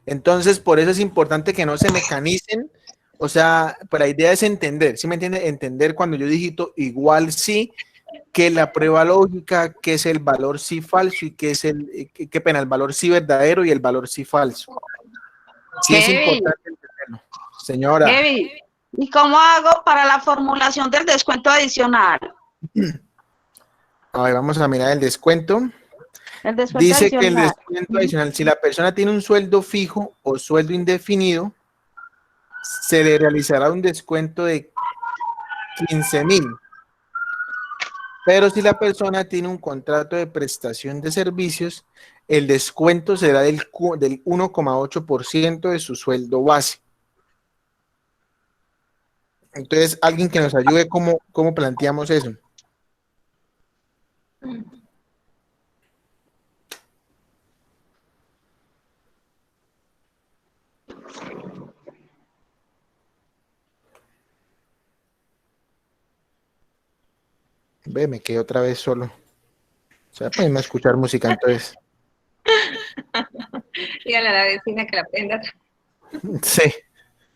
Entonces, por eso es importante que no se mecanicen. O sea, pues la idea es entender, ¿sí me entiende? Entender cuando yo digito igual sí, que la prueba lógica, que es el valor sí falso y que es qué pena, el valor sí verdadero y el valor sí falso. Sí es Kevin, importante entenderlo. Señora, Kevin, ¿y cómo hago para la formulación del descuento adicional? a ver, vamos a mirar el descuento. El descuento Dice que el adicional. descuento adicional, si la persona tiene un sueldo fijo o sueldo indefinido, se le realizará un descuento de 15,000. Pero si la persona tiene un contrato de prestación de servicios, el descuento será del 1,8% de su sueldo base. Entonces, alguien que nos ayude, ¿cómo planteamos eso? Ve, me quedé otra vez solo. O sea, para irme a escuchar música entonces. Dígale a la vecina que la prenda. Sí,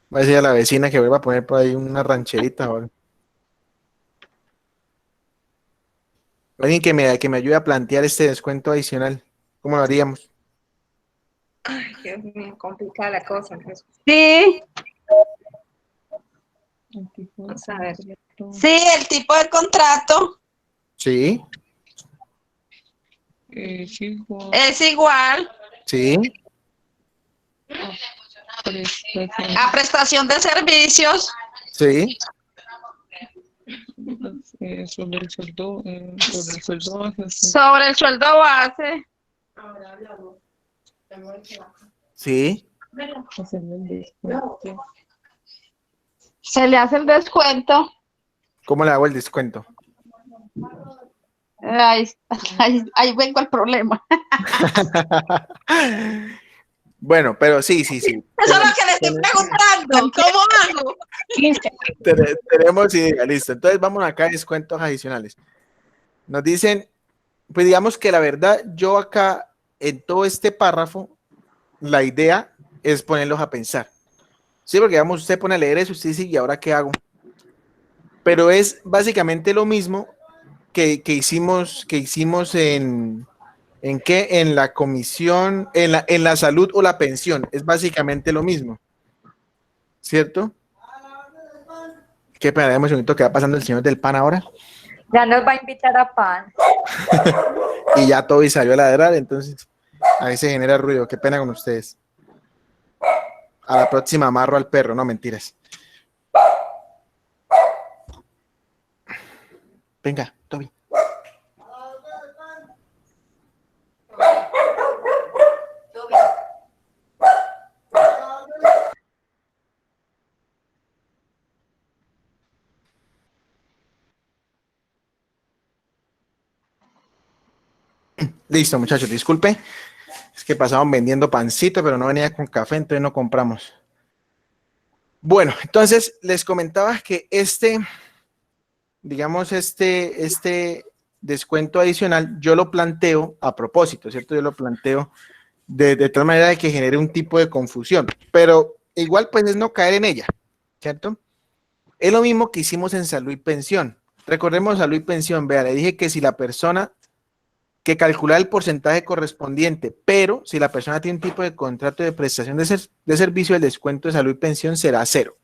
voy a decir a la vecina que vuelva a poner por ahí una rancherita ahora. Alguien que me ayude a plantear este descuento adicional. ¿Cómo lo haríamos? Ay, Dios mío, complicada la cosa. Sí, Vamos a ver. Sí, el tipo de contrato Sí, es igual sí, a prestación de servicios sí, sobre el sueldo base. sí. Se le hace el descuento. ¿Cómo le hago el descuento? Ahí vengo al problema. Bueno, pero sí. Eso es lo que le estoy preguntando. ¿Cómo hago? 15. Tenemos idea, listo. Entonces vamos acá a descuentos adicionales. Nos dicen, pues digamos que la verdad, yo acá en todo este párrafo, la idea es ponerlos a pensar. Sí, porque digamos, usted pone a leer eso, usted dice, ¿y ahora qué hago? Pero es básicamente lo mismo que hicimos ¿en qué? En la comisión, en la salud o la pensión. Es básicamente lo mismo. ¿Cierto? Qué pena, dame un segundito, ¿qué va pasando el señor del pan ahora? Ya nos va a invitar a pan. Y ya Toby salió a ladrar, entonces ahí se genera ruido. Qué pena con ustedes. A la próxima amarro al perro, no mentiras. Venga, Toby. Listo, muchachos, disculpe. Es que pasaban vendiendo pancito, pero no venía con café, entonces no compramos. Bueno, entonces les comentaba que digamos, este descuento adicional, yo lo planteo a propósito, ¿cierto? Yo lo planteo de tal manera de que genere un tipo de confusión, pero igual pues es no caer en ella, ¿cierto? Es lo mismo que hicimos en salud y pensión. Recordemos salud y pensión, vea, le dije que si la persona que calcula el porcentaje correspondiente, pero si la persona tiene un tipo de contrato de prestación de servicio, el descuento de salud y pensión será 0.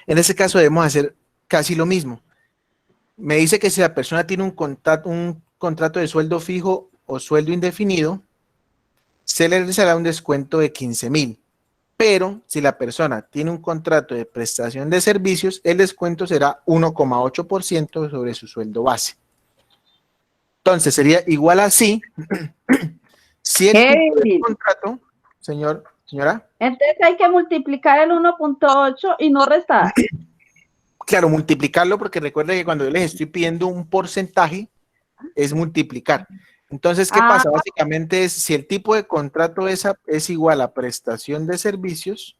En este caso debemos hacer casi lo mismo. Me dice que si la persona tiene un contrato de sueldo fijo o sueldo indefinido, se le realizará un descuento de 15,000. Pero si la persona tiene un contrato de prestación de servicios, el descuento será 1,8% sobre su sueldo base. Entonces sería igual así si el tipo de contrato, señora. Entonces hay que multiplicar el 1.8 y no restar. Claro, multiplicarlo, porque recuerda que cuando yo les estoy pidiendo un porcentaje, es multiplicar. Entonces, ¿qué pasa? Básicamente es, si el tipo de contrato es igual a prestación de servicios,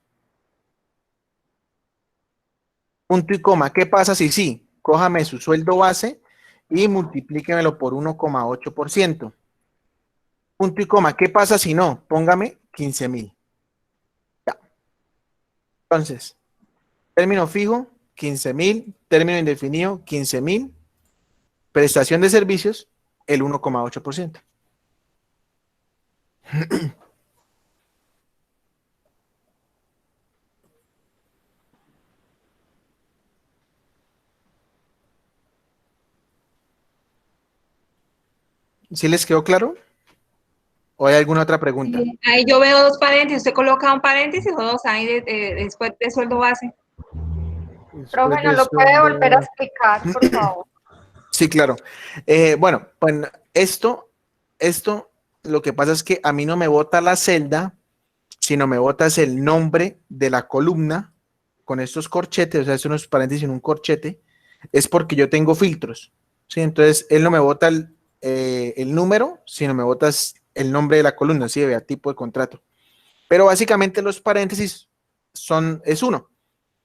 punto y coma. ¿Qué pasa si sí? Cójame su sueldo base y multiplíquemelo por 1,8%. Punto y coma. ¿Qué pasa si no? Póngame 15,000. Ya. Entonces, término fijo, 15,000. Término indefinido, 15,000. Prestación de servicios, el 1,8%. ¿Sí les quedó claro? ¿O hay alguna otra pregunta? Ahí yo veo 2 paréntesis, usted coloca un paréntesis o 2 ahí después de sueldo base. Profe, ¿nos lo puede volver a explicar, por favor? Sí, claro. Bueno, pues esto, lo que pasa es que a mí no me bota la celda, sino me botas el nombre de la columna con estos corchetes, o sea, son unos paréntesis en un corchete, es porque yo tengo filtros, ¿sí? Entonces, él no me bota el número, sino me botas el nombre de la columna, ¿sí? Vea, tipo de contrato. Pero básicamente los paréntesis es uno.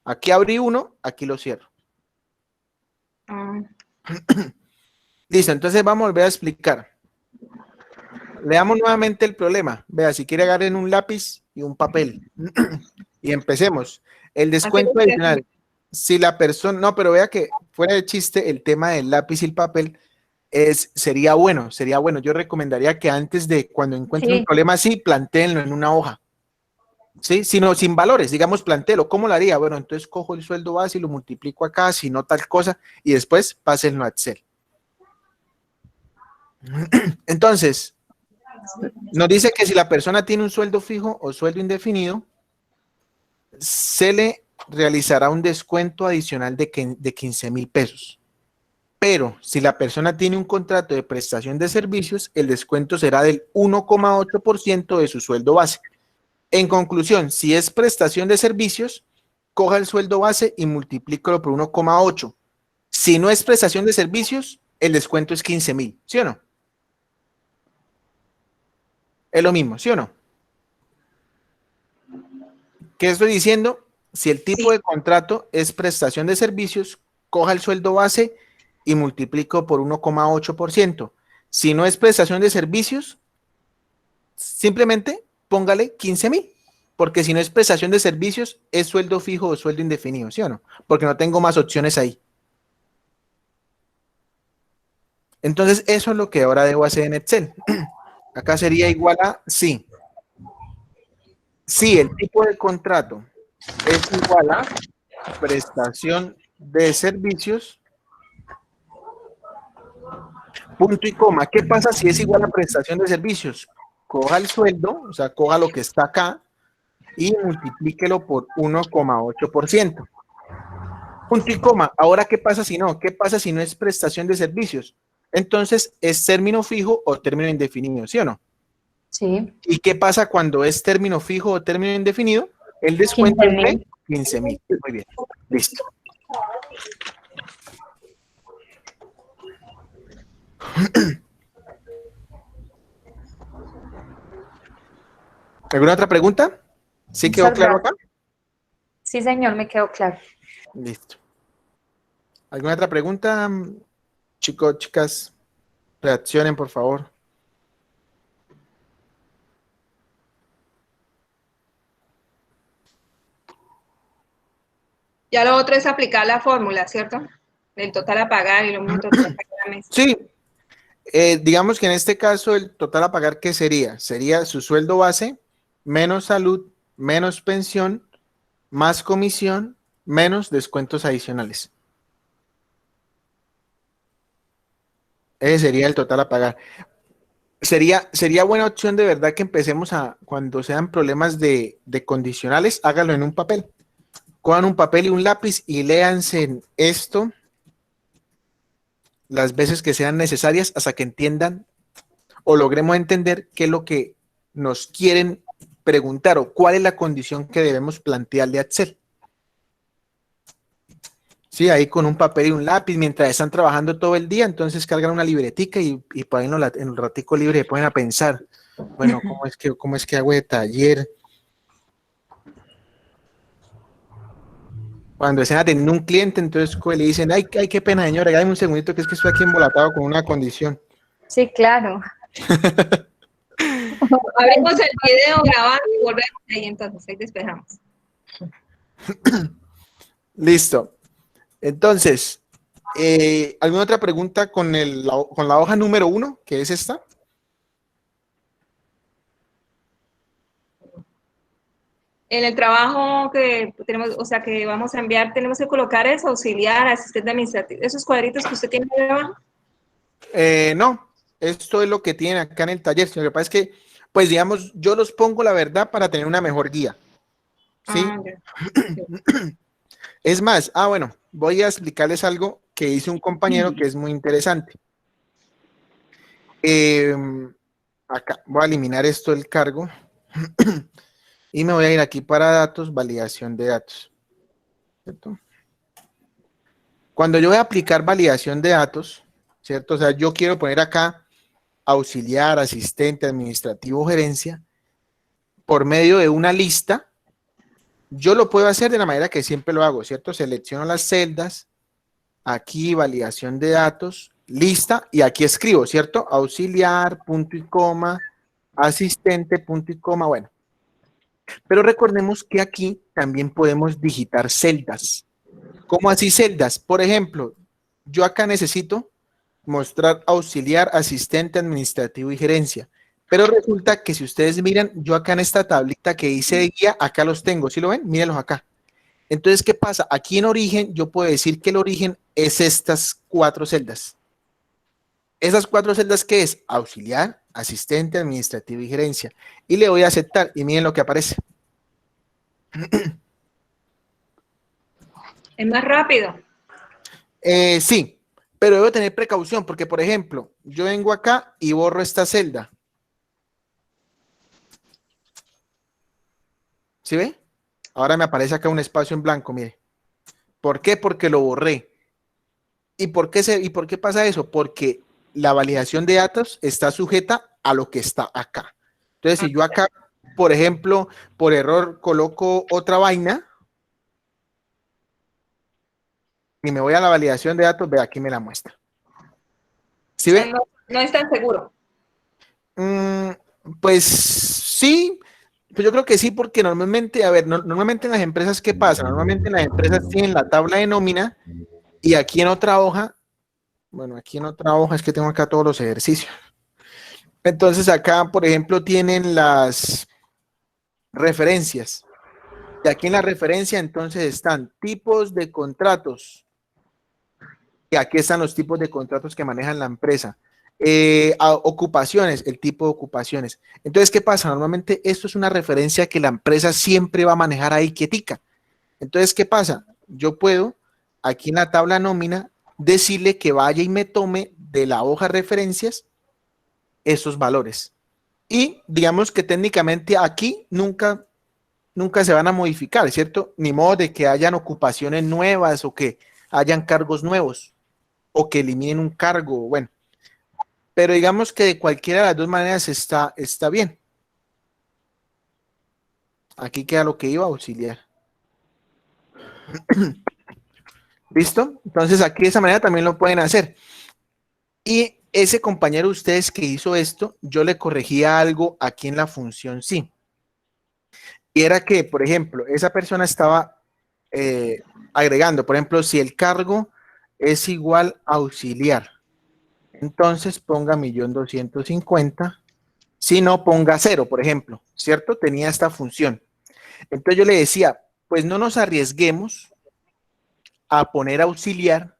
Aquí abrí uno, aquí lo cierro. Listo, entonces vamos a volver a explicar. Leamos nuevamente el problema. Vea, si quiere agarren un lápiz y un papel. Y empecemos. El descuento adicional. Si la persona, no, pero vea que fuera de chiste, el tema del lápiz y el papel sería bueno. Yo recomendaría que antes de cuando encuentren un problema así, plantéenlo en una hoja. ¿sí? Sino sin valores, digamos, plantélo. ¿Cómo lo haría? Bueno, entonces cojo el sueldo base y lo multiplico acá, si no tal cosa, y después pásenlo a Excel. Entonces, nos dice que si la persona tiene un sueldo fijo o sueldo indefinido, se le realizará un descuento adicional de 15,000 pesos. Pero si la persona tiene un contrato de prestación de servicios, el descuento será del 1,8% de su sueldo base. En conclusión, si es prestación de servicios, coja el sueldo base y multiplícalo por 1,8. Si no es prestación de servicios, el descuento es 15,000, ¿sí o no? Es lo mismo, ¿sí o no? ¿Qué estoy diciendo? Si el tipo de contrato es prestación de servicios, coja el sueldo base y multiplico por 1,8%. Si no es prestación de servicios, simplemente póngale 15,000, porque si no es prestación de servicios, es sueldo fijo o sueldo indefinido, ¿sí o no? Porque no tengo más opciones ahí. Entonces, eso es lo que ahora debo hacer en Excel. Acá sería igual a sí. Si el tipo de contrato es igual a prestación de servicios, punto y coma. ¿Qué pasa si es igual a prestación de servicios? Coja el sueldo, o sea, coja lo que está acá y multiplíquelo por 1,8%. Punto y coma. Ahora, ¿qué pasa si no? ¿Qué pasa si no es prestación de servicios? Entonces, ¿es término fijo o término indefinido? ¿Sí o no? Sí. ¿Y qué pasa cuando es término fijo o término indefinido? El descuento es de 15,000. Muy bien. Listo. ¿Alguna otra pregunta? ¿Sí quedó Muchas claro gracias. acá? Sí, señor, me quedó claro. Listo. ¿Alguna otra pregunta? Chicos, chicas, reaccionen, por favor. Ya lo otro es aplicar la fórmula, ¿cierto? El total a pagar y lo mismo total a pagar a la mes. Sí. Digamos que en este caso el total a pagar, ¿qué sería? Sería su sueldo base, menos salud, menos pensión, más comisión, menos descuentos adicionales. Ese sería el total a pagar. Sería buena opción de verdad que empecemos a, cuando sean problemas de condicionales, hágalo en un papel. Cojan un papel y un lápiz y léanse esto las veces que sean necesarias hasta que entiendan o logremos entender qué es lo que nos quieren preguntar o cuál es la condición que debemos plantearle a Excel. Sí, ahí con un papel y un lápiz, mientras están trabajando todo el día, entonces cargan una libretica y por ahí en el ratico libre se ponen a pensar, bueno, ¿cómo es que hago de taller? Cuando estén atendiendo un cliente, entonces le dicen, ay, qué pena, señora, dame un segundito que es que estoy aquí embolatado con una condición. Sí, claro. Abrimos el video, grabamos y volvemos ahí, entonces ahí despejamos. Listo. Entonces, ¿alguna otra pregunta con la hoja número 1, que es esta? En el trabajo que tenemos, o sea, que vamos a enviar, tenemos que colocar eso, auxiliar, asistente administrativo, esos cuadritos que usted tiene ahí abajo. No, esto es lo que tienen acá en el taller. Lo que pasa es que, pues digamos, yo los pongo la verdad para tener una mejor guía. ¿Sí? Es más, bueno, voy a explicarles algo que hizo un compañero que es muy interesante. Acá voy a eliminar esto del cargo y me voy a ir aquí para datos, validación de datos. ¿Cierto? Cuando yo voy a aplicar validación de datos, ¿cierto? O sea, yo quiero poner acá auxiliar, asistente, administrativo, gerencia, por medio de una lista. Yo lo puedo hacer de la manera que siempre lo hago, ¿cierto? Selecciono las celdas, aquí validación de datos, lista, y aquí escribo, ¿cierto? Auxiliar, punto y coma, asistente, punto y coma, bueno. Pero recordemos que aquí también podemos digitar celdas. ¿Cómo así celdas? Por ejemplo, yo acá necesito mostrar auxiliar, asistente, administrativo y gerencia, Pero resulta que si ustedes miran, yo acá en esta tablita que hice de guía, acá los tengo, ¿sí lo ven? Mírenlos acá. Entonces, ¿qué pasa? Aquí en origen, yo puedo decir que el origen es estas 4 celdas. Esas 4 celdas, ¿qué es? Auxiliar, asistente, administrativo y gerencia. Y le voy a aceptar, y miren lo que aparece. Es más rápido. Sí, pero debo tener precaución, porque, por ejemplo, yo vengo acá y borro esta celda. ¿Sí ve? Ahora me aparece acá un espacio en blanco, mire. ¿Por qué? Porque lo borré. ¿Y por qué pasa eso? Porque la validación de datos está sujeta a lo que está acá. Entonces, si yo acá, por ejemplo, por error coloco otra vaina y me voy a la validación de datos, ve, aquí me la muestra. ¿Sí ve? No, no es tan seguro. Pues sí, pues yo creo que sí, porque normalmente, a ver, normalmente en las empresas, ¿qué pasa? Normalmente en las empresas tienen la tabla de nómina y aquí en otra hoja, bueno, aquí en otra hoja es que tengo acá todos los ejercicios. Entonces acá, por ejemplo, tienen las referencias. Y aquí en la referencia entonces están tipos de contratos. Y aquí están los tipos de contratos que manejan la empresa. Ocupaciones, el tipo de ocupaciones. Entonces, ¿qué pasa? Normalmente esto es una referencia que la empresa siempre va a manejar ahí quietica. Entonces, ¿qué pasa? Yo puedo, aquí en la tabla nómina, decirle que vaya y me tome de la hoja referencias esos valores. Y digamos que técnicamente aquí nunca se van a modificar, ¿cierto? Ni modo de que hayan ocupaciones nuevas o que hayan cargos nuevos o que eliminen un cargo, bueno. Pero digamos que de cualquiera de las dos maneras está bien. Aquí queda lo que iba a auxiliar. ¿Listo? Entonces aquí de esa manera también lo pueden hacer. Y ese compañero de ustedes que hizo esto, yo le corregía algo aquí en la función sí. Y era que, por ejemplo, esa persona estaba agregando, por ejemplo, si el cargo es igual a auxiliar, entonces ponga 1.250.000, si no ponga 0, por ejemplo, ¿cierto? Tenía esta función. Entonces yo le decía, pues no nos arriesguemos a poner auxiliar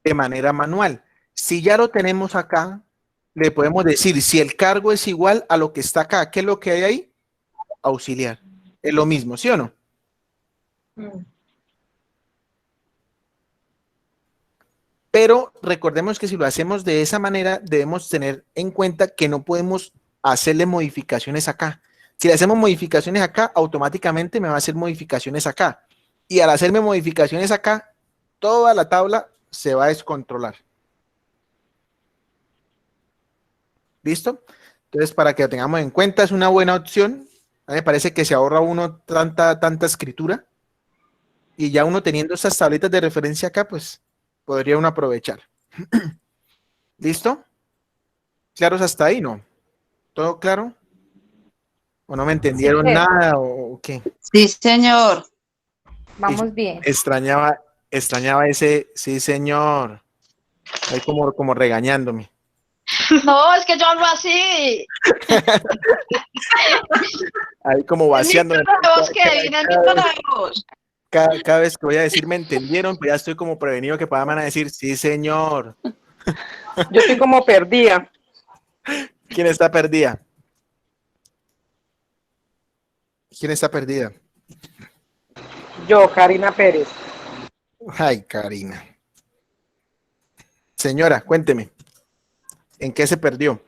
de manera manual. Si ya lo tenemos acá, le podemos decir, si el cargo es igual a lo que está acá, ¿qué es lo que hay ahí? Auxiliar. Es lo mismo, ¿sí o no? Pero recordemos que si lo hacemos de esa manera, debemos tener en cuenta que no podemos hacerle modificaciones acá. Si le hacemos modificaciones acá, automáticamente me va a hacer modificaciones acá. Y al hacerme modificaciones acá, toda la tabla se va a descontrolar. ¿Listo? Entonces, para que lo tengamos en cuenta, es una buena opción. A mí me parece que se ahorra uno tanta escritura. Y ya uno teniendo estas tabletas de referencia acá, pues podría uno aprovechar. ¿Listo? ¿Claros hasta ahí, no? ¿Todo claro? ¿O no me entendieron Sí, nada o qué? Sí, señor. vamos bien. Extrañaba ese, sí, señor. Ahí como regañándome. No, es que yo hablo así. Ahí como vaciándome. Viene mi tono de voz. Cada vez que voy a decir me entendieron, pues ya estoy como prevenido que van a decir, sí, señor. Yo estoy como perdida. ¿Quién está perdida? ¿Quién está perdida? Yo, Karina Pérez. Ay, Karina. Señora, cuénteme. ¿En qué se perdió?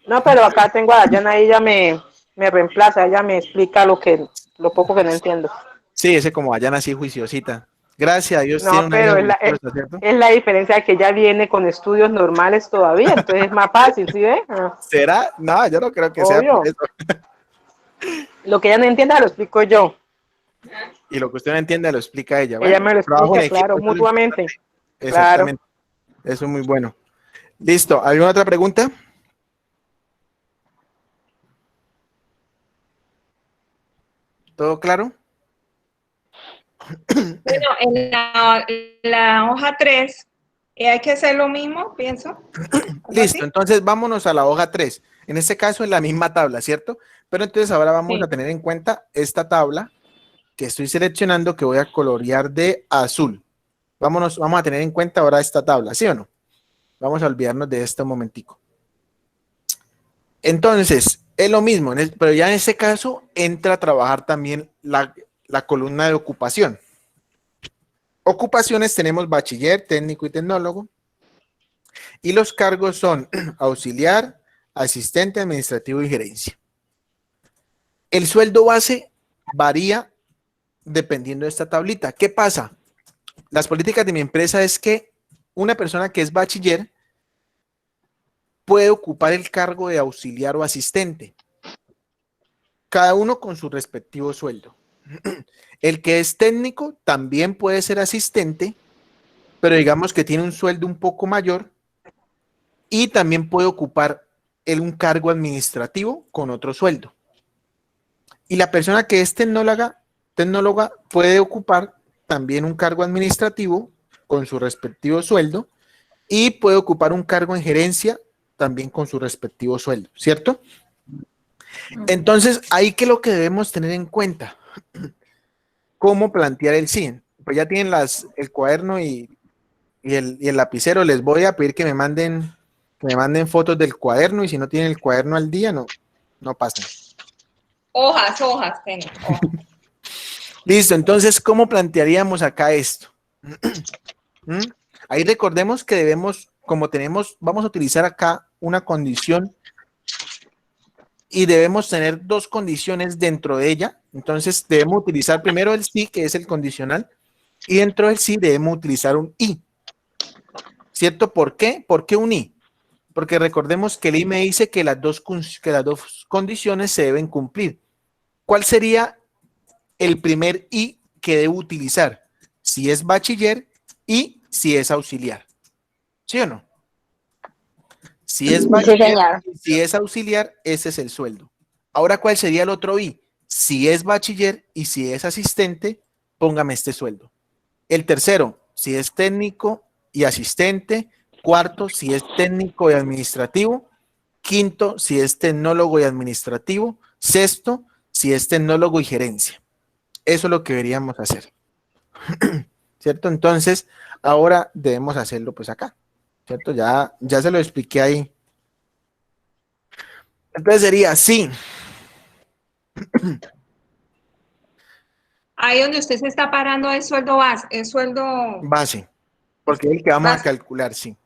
No, pero acá tengo a Dayana, ella me reemplaza, ella me explica lo poco que no entiendo. Sí, ese como vayan así juiciosita. Gracias a Dios tiene No, una pero hija juiciosa, ¿cierto? es la diferencia de que ella viene con estudios normales todavía, entonces es más fácil, ¿sí ve? ¿Será? No, yo no creo que sea Obvio. por eso. Lo que ella no entienda lo explico yo. Y lo que usted no entiende lo explica ella. Ella me lo trabajo en explica, claro, equipo, eso es lo mutuamente. importante. Exactamente. Eso es muy bueno. Listo. ¿Alguna otra pregunta? ¿Todo claro? Bueno, en la hoja 3 Y hay que hacer lo mismo, pienso. Listo, entonces vámonos a la hoja 3. En este caso es la misma tabla, ¿cierto? Pero entonces ahora vamos Sí. a tener en cuenta esta tabla que estoy seleccionando, que voy a colorear de azul. Vamos a tener en cuenta ahora esta tabla, ¿sí o no? Vamos a olvidarnos de esto un momentico. Entonces, es lo mismo, pero ya en este caso entra a trabajar también la columna de ocupación. Ocupaciones tenemos bachiller, técnico y tecnólogo. Y los cargos son auxiliar, asistente administrativo y gerencia. El sueldo base varía dependiendo de esta tablita. ¿Qué pasa? Las políticas de mi empresa es que una persona que es bachiller puede ocupar el cargo de auxiliar o asistente, cada uno con su respectivo sueldo. El que es técnico también puede ser asistente, pero digamos que tiene un sueldo un poco mayor y también puede ocupar un cargo administrativo con otro sueldo. Y la persona que es tecnóloga puede ocupar también un cargo administrativo con su respectivo sueldo y puede ocupar un cargo en gerencia también con su respectivo sueldo, ¿cierto? Entonces, ahí que lo que debemos tener en cuenta, cómo plantear el sí. Pues ya tienen el cuaderno y el lapicero. Les voy a pedir que me manden fotos del cuaderno, y si no tienen el cuaderno al día, no pasan. Hojas, tengo. Hojas. Listo, entonces, ¿cómo plantearíamos acá esto? Ahí recordemos que vamos a utilizar acá una condición y debemos tener dos condiciones dentro de ella. Entonces, debemos utilizar primero el sí, que es el condicional, y dentro del sí debemos utilizar un y. ¿Cierto? ¿Por qué? ¿Por qué un y? Porque recordemos que el i me dice que las dos condiciones se deben cumplir. ¿Cuál sería el primer y que debo utilizar? Si es bachiller y si es auxiliar. ¿Sí o no? Si es bachiller y si es auxiliar, ese es el sueldo. Ahora, ¿cuál sería el otro i? Si es bachiller y si es asistente, póngame este sueldo. El tercero, si es técnico y asistente. Cuarto, si es técnico y administrativo. Quinto, si es tecnólogo y administrativo. Sexto, si es tecnólogo y gerencia. Eso es lo que deberíamos hacer. ¿Cierto? Entonces, ahora debemos hacerlo pues acá. ¿Cierto? Ya se lo expliqué ahí. Entonces sería sí. Ahí donde usted se está parando es sueldo base, es sueldo Base. Porque es el que vamos base. a calcular, sí.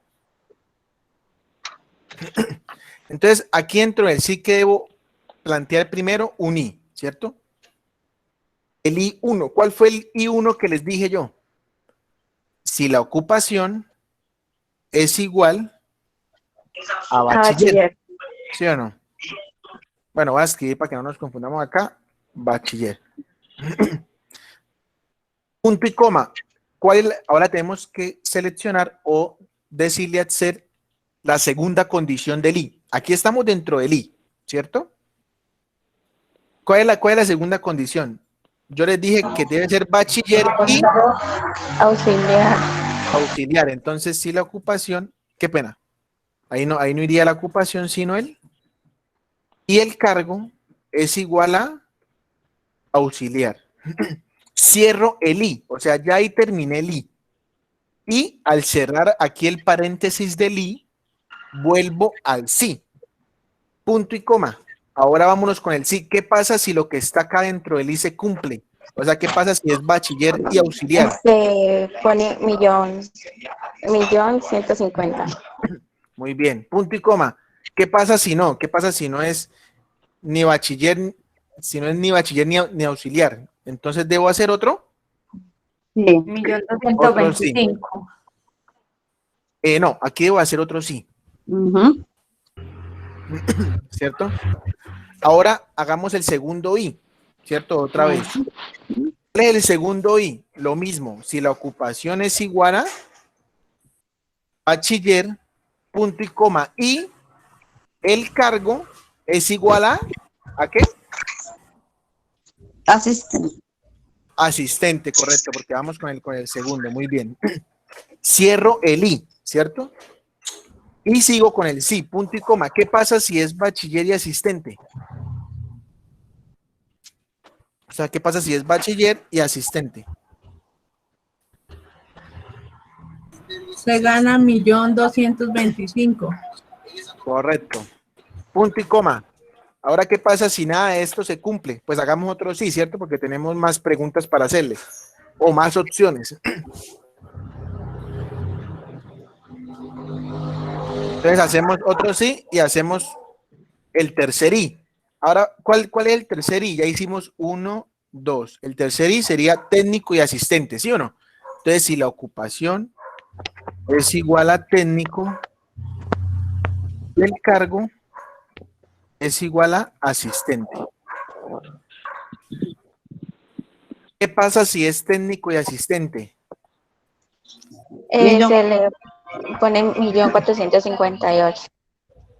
Entonces, aquí dentro del sí que debo plantear primero un i, ¿cierto? El I1. ¿Cuál fue el I1 que les dije yo? Si la ocupación es igual a bachiller. ¿Sí o no? Bueno, voy a escribir para que no nos confundamos acá. Bachiller. Punto y coma. Ahora tenemos que seleccionar o decirle a hacer la segunda condición del I. Aquí estamos dentro del I, ¿cierto? ¿Cuál es la segunda condición? Yo les dije que debe ser bachiller y auxiliar. Entonces, si la ocupación, qué pena. Ahí no iría la ocupación, sino el. Y el cargo es igual a auxiliar. Cierro el i, o sea, ya ahí terminé el i. Y al cerrar aquí el paréntesis del i, vuelvo al sí. Punto y coma. Ahora vámonos con el sí. ¿Qué pasa si lo que está acá dentro del i se cumple? O sea, ¿qué pasa si es bachiller y auxiliar? Se pone 1.150.000. Muy bien. Punto y coma. ¿Qué pasa si no? ¿Qué pasa si no es ni bachiller, ni auxiliar? Entonces, ¿debo hacer otro? Sí. 1.225.000. No, aquí debo hacer otro sí. Ujú. ¿Cierto? Ahora hagamos el segundo i, ¿cierto? Otra vez. ¿Cuál es el segundo i? Lo mismo. Si la ocupación es igual a bachiller, punto y coma, y el cargo es igual ¿a qué? Asistente. Asistente, correcto, porque vamos con el segundo, muy bien. Cierro el i. ¿cierto? Y sigo con el sí, punto y coma. ¿Qué pasa si es bachiller y asistente? O sea, ¿qué pasa si es bachiller y asistente? Se gana 1.225.000. Correcto. Punto y coma. Ahora, ¿qué pasa si nada de esto se cumple? Pues hagamos otro sí, ¿cierto? Porque tenemos más preguntas para hacerle. O más opciones. Entonces hacemos otro sí y hacemos el tercer i. Ahora, ¿cuál es el tercer i? Ya hicimos 1, 2. El tercer i sería técnico y asistente, ¿sí o no? Entonces, si la ocupación es igual a técnico, el cargo es igual a asistente. ¿Qué pasa si es técnico y asistente? Se le pone 1.458.000.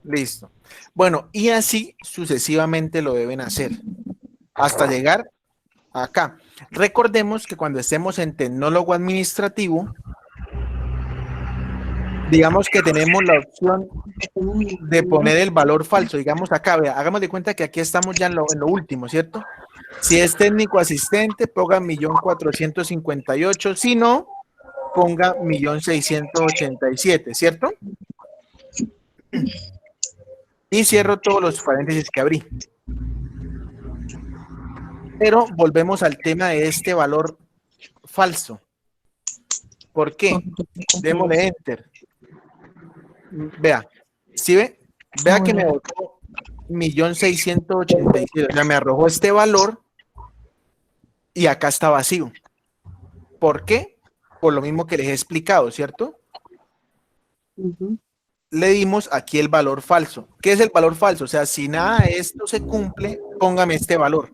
Listo. Bueno, y así sucesivamente lo deben hacer hasta llegar acá. Recordemos que cuando estemos en tecnólogo administrativo, digamos que tenemos la opción de poner el valor falso. Digamos acá, vea, hagamos de cuenta que aquí estamos ya en lo último, ¿cierto? Si es técnico asistente, ponga 1.458.000. Si no, ponga 1.687.000, ¿cierto? Y cierro todos los paréntesis que abrí. Pero volvemos al tema de este valor falso. ¿Por qué? Démosle enter. Vea, ¿sí ve? Vea que me botó 1.687.000. O sea, me arrojó este valor y acá está vacío. ¿Por qué? Por lo mismo que les he explicado, ¿cierto? Le dimos aquí el valor falso. ¿Qué es el valor falso? O sea, si nada de esto se cumple, póngame este valor.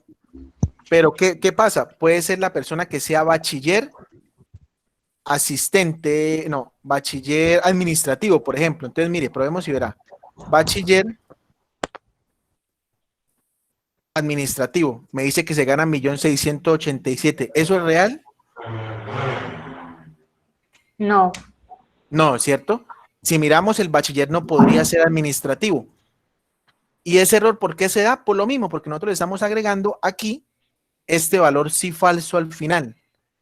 Pero ¿qué pasa? Puede ser la persona que sea bachiller, asistente, no, bachiller administrativo, por ejemplo. Entonces, mire, probemos y verá. Bachiller administrativo. Me dice que se gana 1.687.000. ¿Eso es real? No. No, ¿cierto? Si miramos, el bachiller no podría ser administrativo. ¿Y ese error por qué se da? Por lo mismo, porque nosotros le estamos agregando aquí este valor sí falso al final.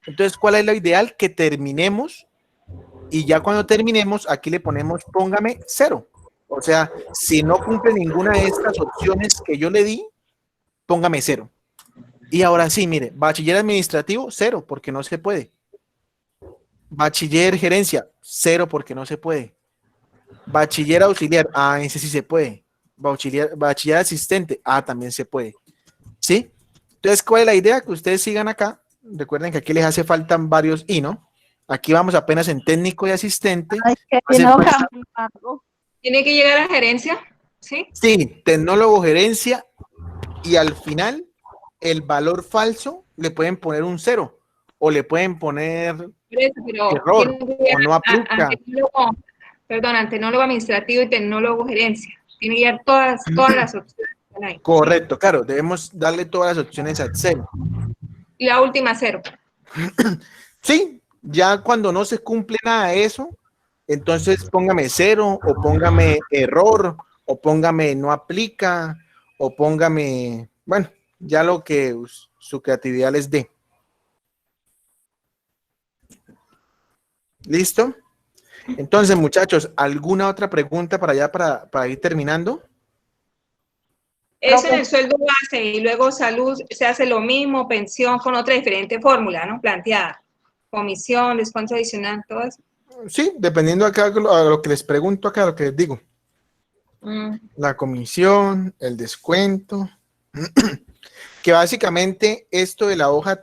Entonces, ¿cuál es lo ideal? Que terminemos y ya cuando terminemos, aquí le ponemos póngame 0. O sea, si no cumple ninguna de estas opciones que yo le di, póngame 0. Y ahora sí, mire, bachiller administrativo, 0, porque no se puede. Bachiller gerencia, 0, porque no se puede. Bachiller auxiliar, ese sí se puede. Bachiller asistente, también se puede. ¿Sí? Entonces, ¿cuál es la idea? Que ustedes sigan acá. Recuerden que aquí les hace falta varios y, ¿no? Aquí vamos apenas en técnico y asistente. ¿Tiene que llegar a gerencia? ¿Sí? Sí, tecnólogo, gerencia, y al final, el valor falso, le pueden poner un 0, o le pueden poner error, o no aplica. Al tecnólogo administrativo y tecnólogo gerencia. Tiene que llegar todas las opciones. Correcto, claro, debemos darle todas las opciones al 0. Y la última 0. Sí, ya cuando no se cumple nada de eso, entonces póngame 0, o póngame error, o póngame no aplica, o póngame, bueno, ya lo que su creatividad les dé. ¿Listo? Entonces, muchachos, ¿alguna otra pregunta para allá para ir terminando? Es en el sueldo base y luego salud se hace lo mismo, pensión con otra diferente fórmula, ¿no? Planteada. Comisión, descuento adicional, todo eso. Sí, dependiendo acá a lo que les pregunto acá, lo que les digo. La comisión, el descuento. Que básicamente esto de la hoja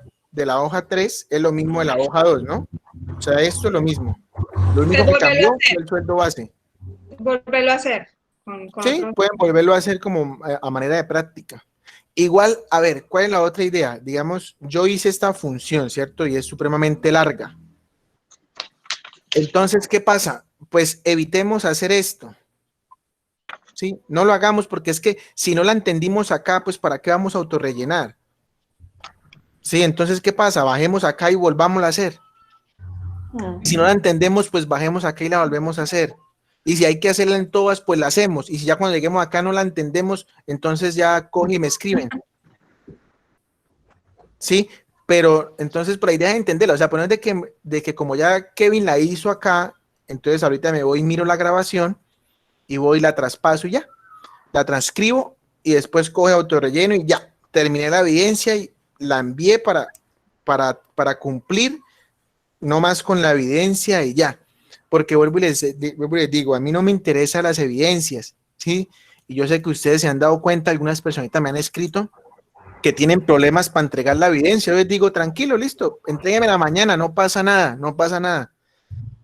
3 es lo mismo de la hoja 2, ¿no? O sea, esto es lo mismo. Lo único que cambió fue el sueldo base. Volverlo a hacer. Sí, pueden volverlo a hacer como a manera de práctica. Igual, a ver, ¿cuál es la otra idea? Digamos, yo hice esta función, ¿cierto? Y es supremamente larga. Entonces, ¿qué pasa? Pues evitemos hacer esto. ¿Sí? No lo hagamos porque es que si no la entendimos acá, pues ¿para qué vamos a autorrellenar? Sí, entonces, ¿qué pasa? Bajemos acá y volvámosla a hacer. Si no la entendemos, pues bajemos acá y la volvemos a hacer. Y si hay que hacerla en todas, pues la hacemos. Y si ya cuando lleguemos acá no la entendemos, entonces ya coge y me escriben. ¿Sí? Pero entonces por la idea de entenderla, o sea, poner de que como ya Kevin la hizo acá, entonces ahorita me voy, miro la grabación y voy, la traspaso y ya. La transcribo y después coge autorrelleno y ya. Terminé la evidencia y la envié para cumplir, no más con la evidencia y ya. Porque vuelvo y les digo, a mí no me interesan las evidencias, ¿sí? Y yo sé que ustedes se han dado cuenta, algunas personitas me han escrito que tienen problemas para entregar la evidencia. Yo les digo, tranquilo, listo, entréguemela mañana, no pasa nada, no pasa nada.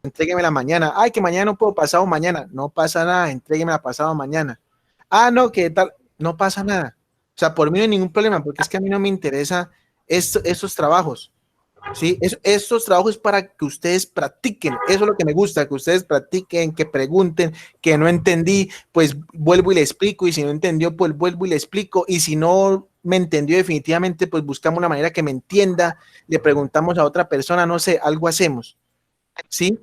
Entréguemela mañana. Ay, que mañana no puedo, pasado mañana. No pasa nada, entréguemela pasado mañana. Ah, no, que tal, no pasa nada. O sea, por mí no hay ningún problema, porque es que a mí no me interesa estos trabajos. ¿Sí? Estos trabajos para que ustedes practiquen, eso es lo que me gusta, que ustedes practiquen, que pregunten, que no entendí, pues vuelvo y le explico, y si no entendió, pues vuelvo y le explico, y si no me entendió definitivamente, pues buscamos una manera que me entienda, le preguntamos a otra persona, no sé, algo hacemos, ¿sí?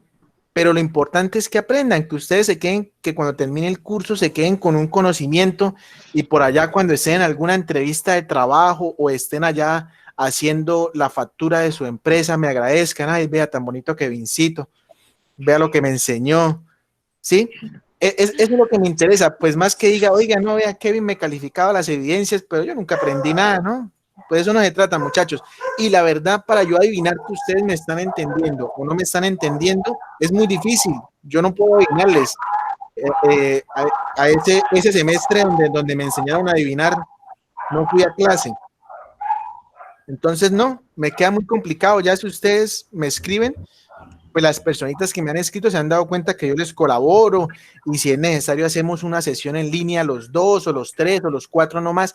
Pero lo importante es que aprendan, que ustedes se queden, que cuando termine el curso se queden con un conocimiento, y por allá cuando estén en alguna entrevista de trabajo o estén allá haciendo la factura de su empresa, me agradezcan, ay, vea tan bonito Kevincito, vea lo que me enseñó, ¿sí? Eso es lo que me interesa, pues más que diga, oiga, no, vea, Kevin me calificaba las evidencias, pero yo nunca aprendí nada, ¿no? Pues eso no se trata, muchachos. Y la verdad, para yo adivinar que ustedes me están entendiendo o no me están entendiendo, es muy difícil. Yo no puedo adivinarles. A ese semestre donde me enseñaron a adivinar, no fui a clase. Entonces, no, me queda muy complicado. Ya si ustedes me escriben, pues las personitas que me han escrito se han dado cuenta que yo les colaboro, y si es necesario hacemos una sesión en línea, los 2 o los 3 o los 4 nomás.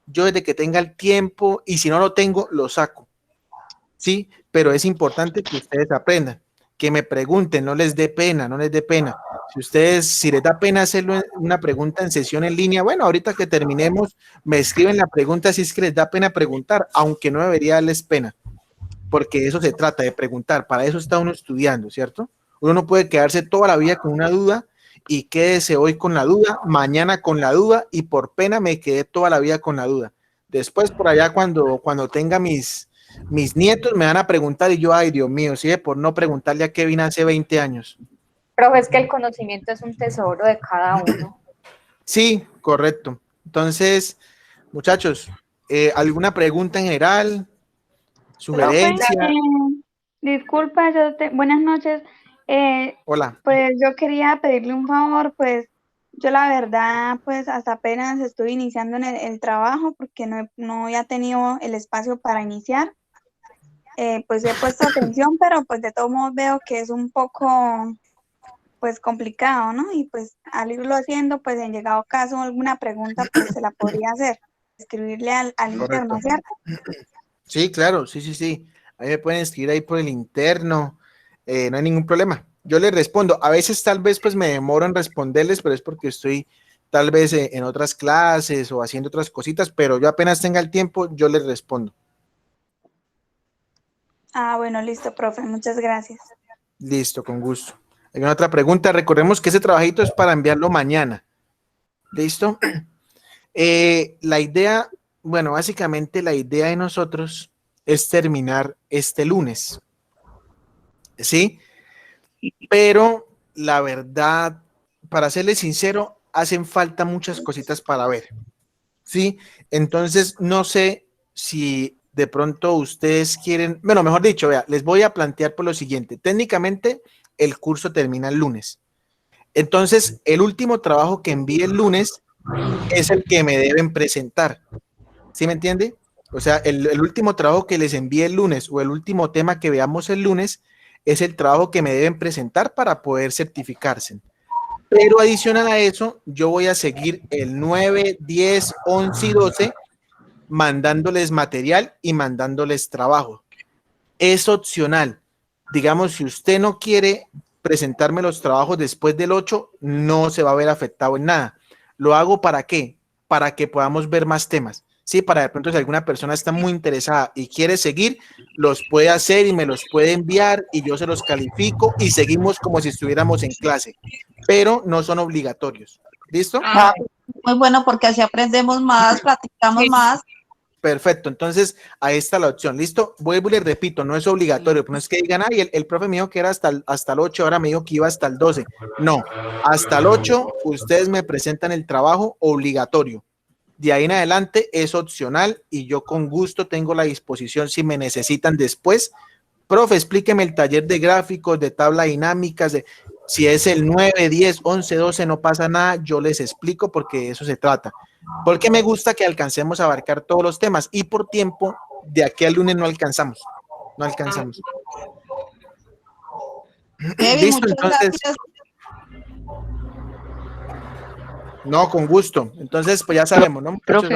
Yo desde que tenga el tiempo, y si no lo tengo, lo saco. Sí, pero es importante que ustedes aprendan, que me pregunten, no les dé pena, no les dé pena. Si les da pena hacerlo una pregunta en sesión en línea, bueno, ahorita que terminemos, me escriben la pregunta si es que les da pena preguntar, aunque no debería darles pena, porque eso se trata de preguntar, para eso está uno estudiando, ¿cierto? Uno no puede quedarse toda la vida con una duda y quédese hoy con la duda, mañana con la duda, y por pena me quedé toda la vida con la duda. Después por allá cuando tenga mis nietos me van a preguntar y yo, ay Dios mío, sí, por no preguntarle a Kevin hace 20 años. Profe, es que el conocimiento es un tesoro de cada uno. Sí, correcto. Entonces, muchachos, ¿alguna pregunta en general? ¿Sugerencia? Profe, disculpa, buenas noches. Hola. Pues yo quería pedirle un favor, pues yo la verdad, pues hasta apenas estoy iniciando en el trabajo porque no había tenido el espacio para iniciar. Pues he puesto atención, pero pues de todos modos veo que es un poco pues complicado, ¿no? Y pues al irlo haciendo, pues en llegado caso alguna pregunta, pues se la podría hacer, escribirle al interno, ¿cierto? Sí, claro, sí. Ahí me pueden escribir ahí por el interno, no hay ningún problema. Yo les respondo. A veces tal vez pues me demoro en responderles, pero es porque estoy tal vez en otras clases o haciendo otras cositas, pero yo apenas tenga el tiempo, yo les respondo. Ah, bueno, listo, profe, muchas gracias. Listo, con gusto. ¿Alguna otra pregunta? Recordemos que ese trabajito es para enviarlo mañana. ¿Listo? La idea, bueno, básicamente la idea de nosotros es terminar este lunes. ¿Sí? Pero la verdad, para serles sincero, hacen falta muchas cositas para ver. ¿Sí? Entonces, no sé si de pronto ustedes quieren, bueno, mejor dicho, vea, les voy a plantear por lo siguiente. Técnicamente, el curso termina el lunes. Entonces, el último trabajo que envíe el lunes es el que me deben presentar. ¿Sí me entiende? O sea, el último trabajo que les envíe el lunes o el último tema que veamos el lunes es el trabajo que me deben presentar para poder certificarse. Pero adicional a eso, yo voy a seguir el 9, 10, 11 y 12 mandándoles material y mandándoles trabajo. Es opcional. Digamos, si usted no quiere presentarme los trabajos después del 8, no se va a ver afectado en nada. ¿Lo hago para qué? Para que podamos ver más temas. Sí, para de pronto si alguna persona está muy interesada y quiere seguir, los puede hacer y me los puede enviar y yo se los califico y seguimos como si estuviéramos en clase, pero no son obligatorios. ¿Listo? Ah, muy bueno porque así aprendemos más, practicamos más. Perfecto, entonces ahí está la opción, ¿listo? Vuelvo y les repito, no es obligatorio, no es que digan, ay, el profe me dijo que era hasta el 8, ahora me dijo que iba hasta el 12. No, hasta el 8 ustedes me presentan el trabajo obligatorio. De ahí en adelante es opcional y yo con gusto tengo la disposición si me necesitan después. Profe, explíqueme el taller de gráficos, de tabla dinámicas, si es el 9, 10, 11, 12, no pasa nada, yo les explico porque de eso se trata. Porque me gusta que alcancemos a abarcar todos los temas y por tiempo, de aquí al lunes no alcanzamos. No alcanzamos. ¿Listo? Entonces, no, con gusto. Entonces, pues ya sabemos, ¿no? Profe,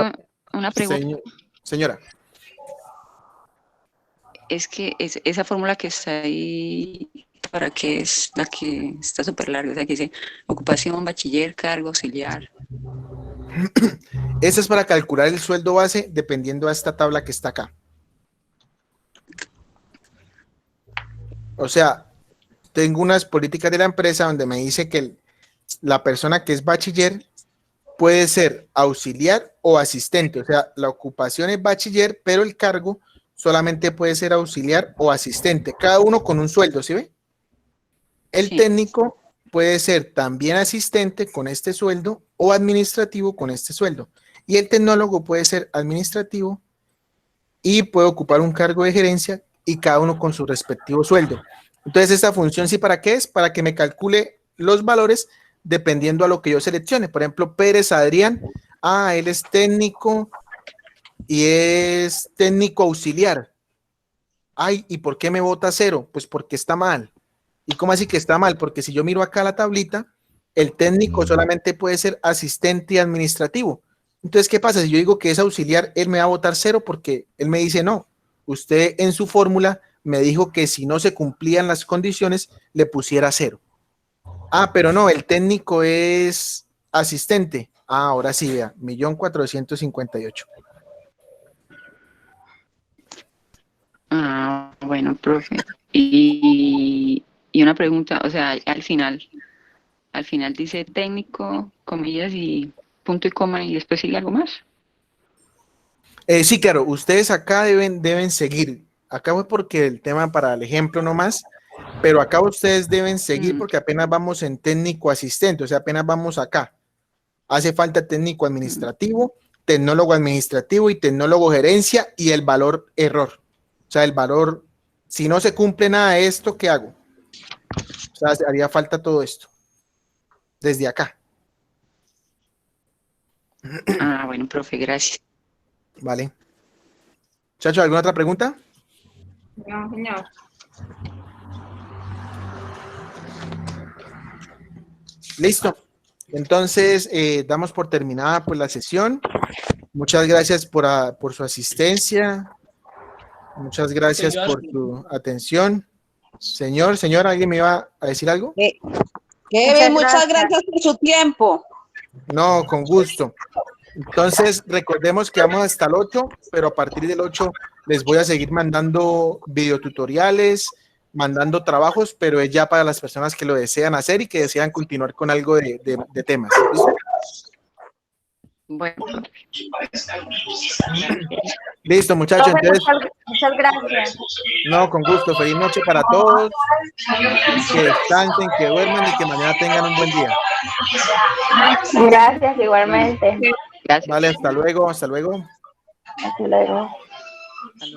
una pregunta. Señora. Es que esa fórmula que está ahí, ¿para qué es la que está súper larga? O sea, que dice ocupación, bachiller, cargo, auxiliar. Esa es para calcular el sueldo base dependiendo de esta tabla que está acá. O sea, tengo unas políticas de la empresa donde me dice que la persona que es bachiller puede ser auxiliar o asistente. O sea, la ocupación es bachiller, pero el cargo solamente puede ser auxiliar o asistente. Cada uno con un sueldo, ¿sí ve? El técnico puede ser también asistente con este sueldo o administrativo con este sueldo. Y el tecnólogo puede ser administrativo y puede ocupar un cargo de gerencia y cada uno con su respectivo sueldo. Entonces, esta función, ¿sí para qué es? Para que me calcule los valores dependiendo a lo que yo seleccione. Por ejemplo, Pérez Adrián, él es técnico y es técnico auxiliar. Ay, ¿y por qué me bota 0? Pues porque está mal. ¿Y cómo así que está mal? Porque si yo miro acá la tablita, el técnico solamente puede ser asistente y administrativo. Entonces, ¿qué pasa? Si yo digo que es auxiliar, él me va a votar 0 porque él me dice no. Usted en su fórmula me dijo que si no se cumplían las condiciones, le pusiera 0. Pero no, el técnico es asistente. Ahora sí, vea, 1.458.000. Bueno, profe. Y una pregunta, o sea, al final dice técnico, comillas y punto y coma y después sigue algo más. Sí, claro, ustedes acá deben seguir. Acá fue porque el tema para el ejemplo nomás, pero acá ustedes deben seguir porque apenas vamos en técnico asistente, o sea, apenas vamos acá. Hace falta técnico administrativo, tecnólogo administrativo y tecnólogo gerencia y el valor error. O sea, el valor, si no se cumple nada de esto, ¿qué hago? O sea, haría falta todo esto. Desde acá. Bueno, profe, gracias. Vale. Chacho, ¿alguna otra pregunta? No, señor. Listo. Entonces, damos por terminada pues la sesión. Muchas gracias por su asistencia. Muchas gracias por tu atención. Señora, ¿alguien me iba a decir algo? Kevin, muchas gracias por su tiempo. No, con gusto. Entonces, recordemos que vamos hasta el 8, pero a partir del 8 les voy a seguir mandando videotutoriales, mandando trabajos, pero es ya para las personas que lo desean hacer y que desean continuar con algo de temas. ¿Listo? Bueno. Listo, muchachos. Entonces, muchas gracias. No, con gusto. Feliz noche para todos. Que descansen, que duerman y que mañana tengan un buen día. Gracias, igualmente. Gracias. Vale, hasta luego. Hasta luego. Hasta luego.